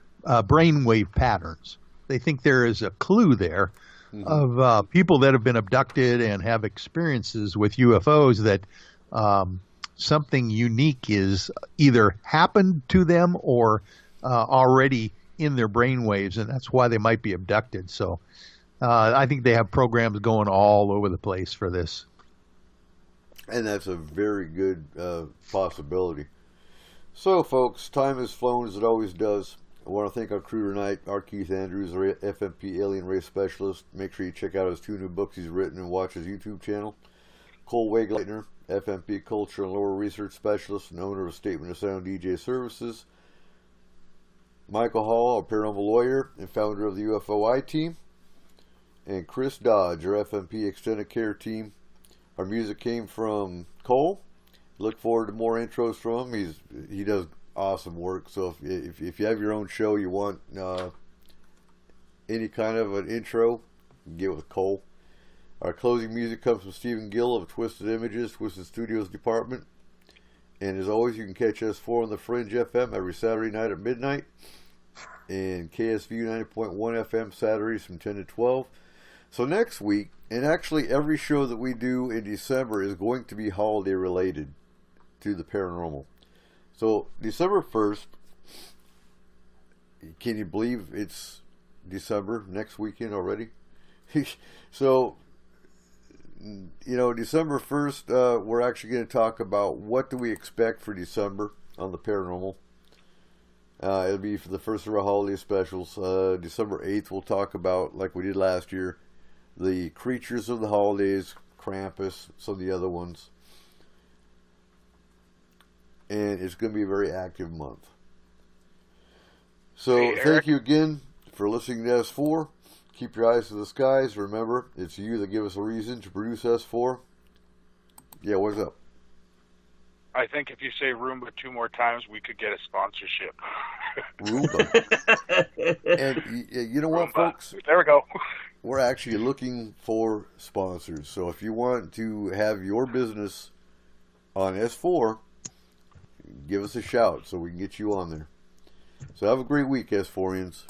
patterns. They think there is a clue there of people that have been abducted and have experiences with UFOs that something unique is either happened to them or already in their brainwaves, and that's why they might be abducted. So I think they have programs going all over the place for this. And that's a very good possibility. So, folks, time has flown as it always does. I want to thank our crew tonight, our Keith Andrews, our FMP alien race specialist. Make sure you check out his 2 new books he's written and watch his YouTube channel. Cole Wegleitner, FMP culture and lore research specialist and owner of Statement of Sound DJ Services. Michael Hall, a paranormal lawyer and founder of the UFO I-Team. And Chris Dodge, our FMP extended care team. Our music came from Cole. Look forward to more intros from him. He does awesome work. So if you have your own show, you want any kind of an intro, get with Cole. Our closing music comes from Stephen Gill of Twisted Images, Twisted Studios Department. And as always, you can catch S4 on the Fringe FM every Saturday night at midnight, and KSVU 90.1 FM Saturdays from 10 to 12. So next week, and actually every show that we do in December is going to be holiday related to the paranormal. So December 1st, can you believe it's December, next weekend already? So, December 1st, we're actually going to talk about what do we expect for December on the paranormal. It'll be for the first of our holiday specials. December 8th, we'll talk about, like we did last year, the creatures of the holidays, Krampus, some of the other ones. And it's going to be a very active month. So thank you again for listening to S4. Keep your eyes to the skies. Remember, it's you that give us a reason to produce S4. Yeah, what's up? I think if you say Roomba 2 more times, we could get a sponsorship. Roomba. And you know what, folks? There we go. we're actually looking for sponsors. So if you want to have your business on S4, give us a shout so we can get you on there. So have a great week, S4ians.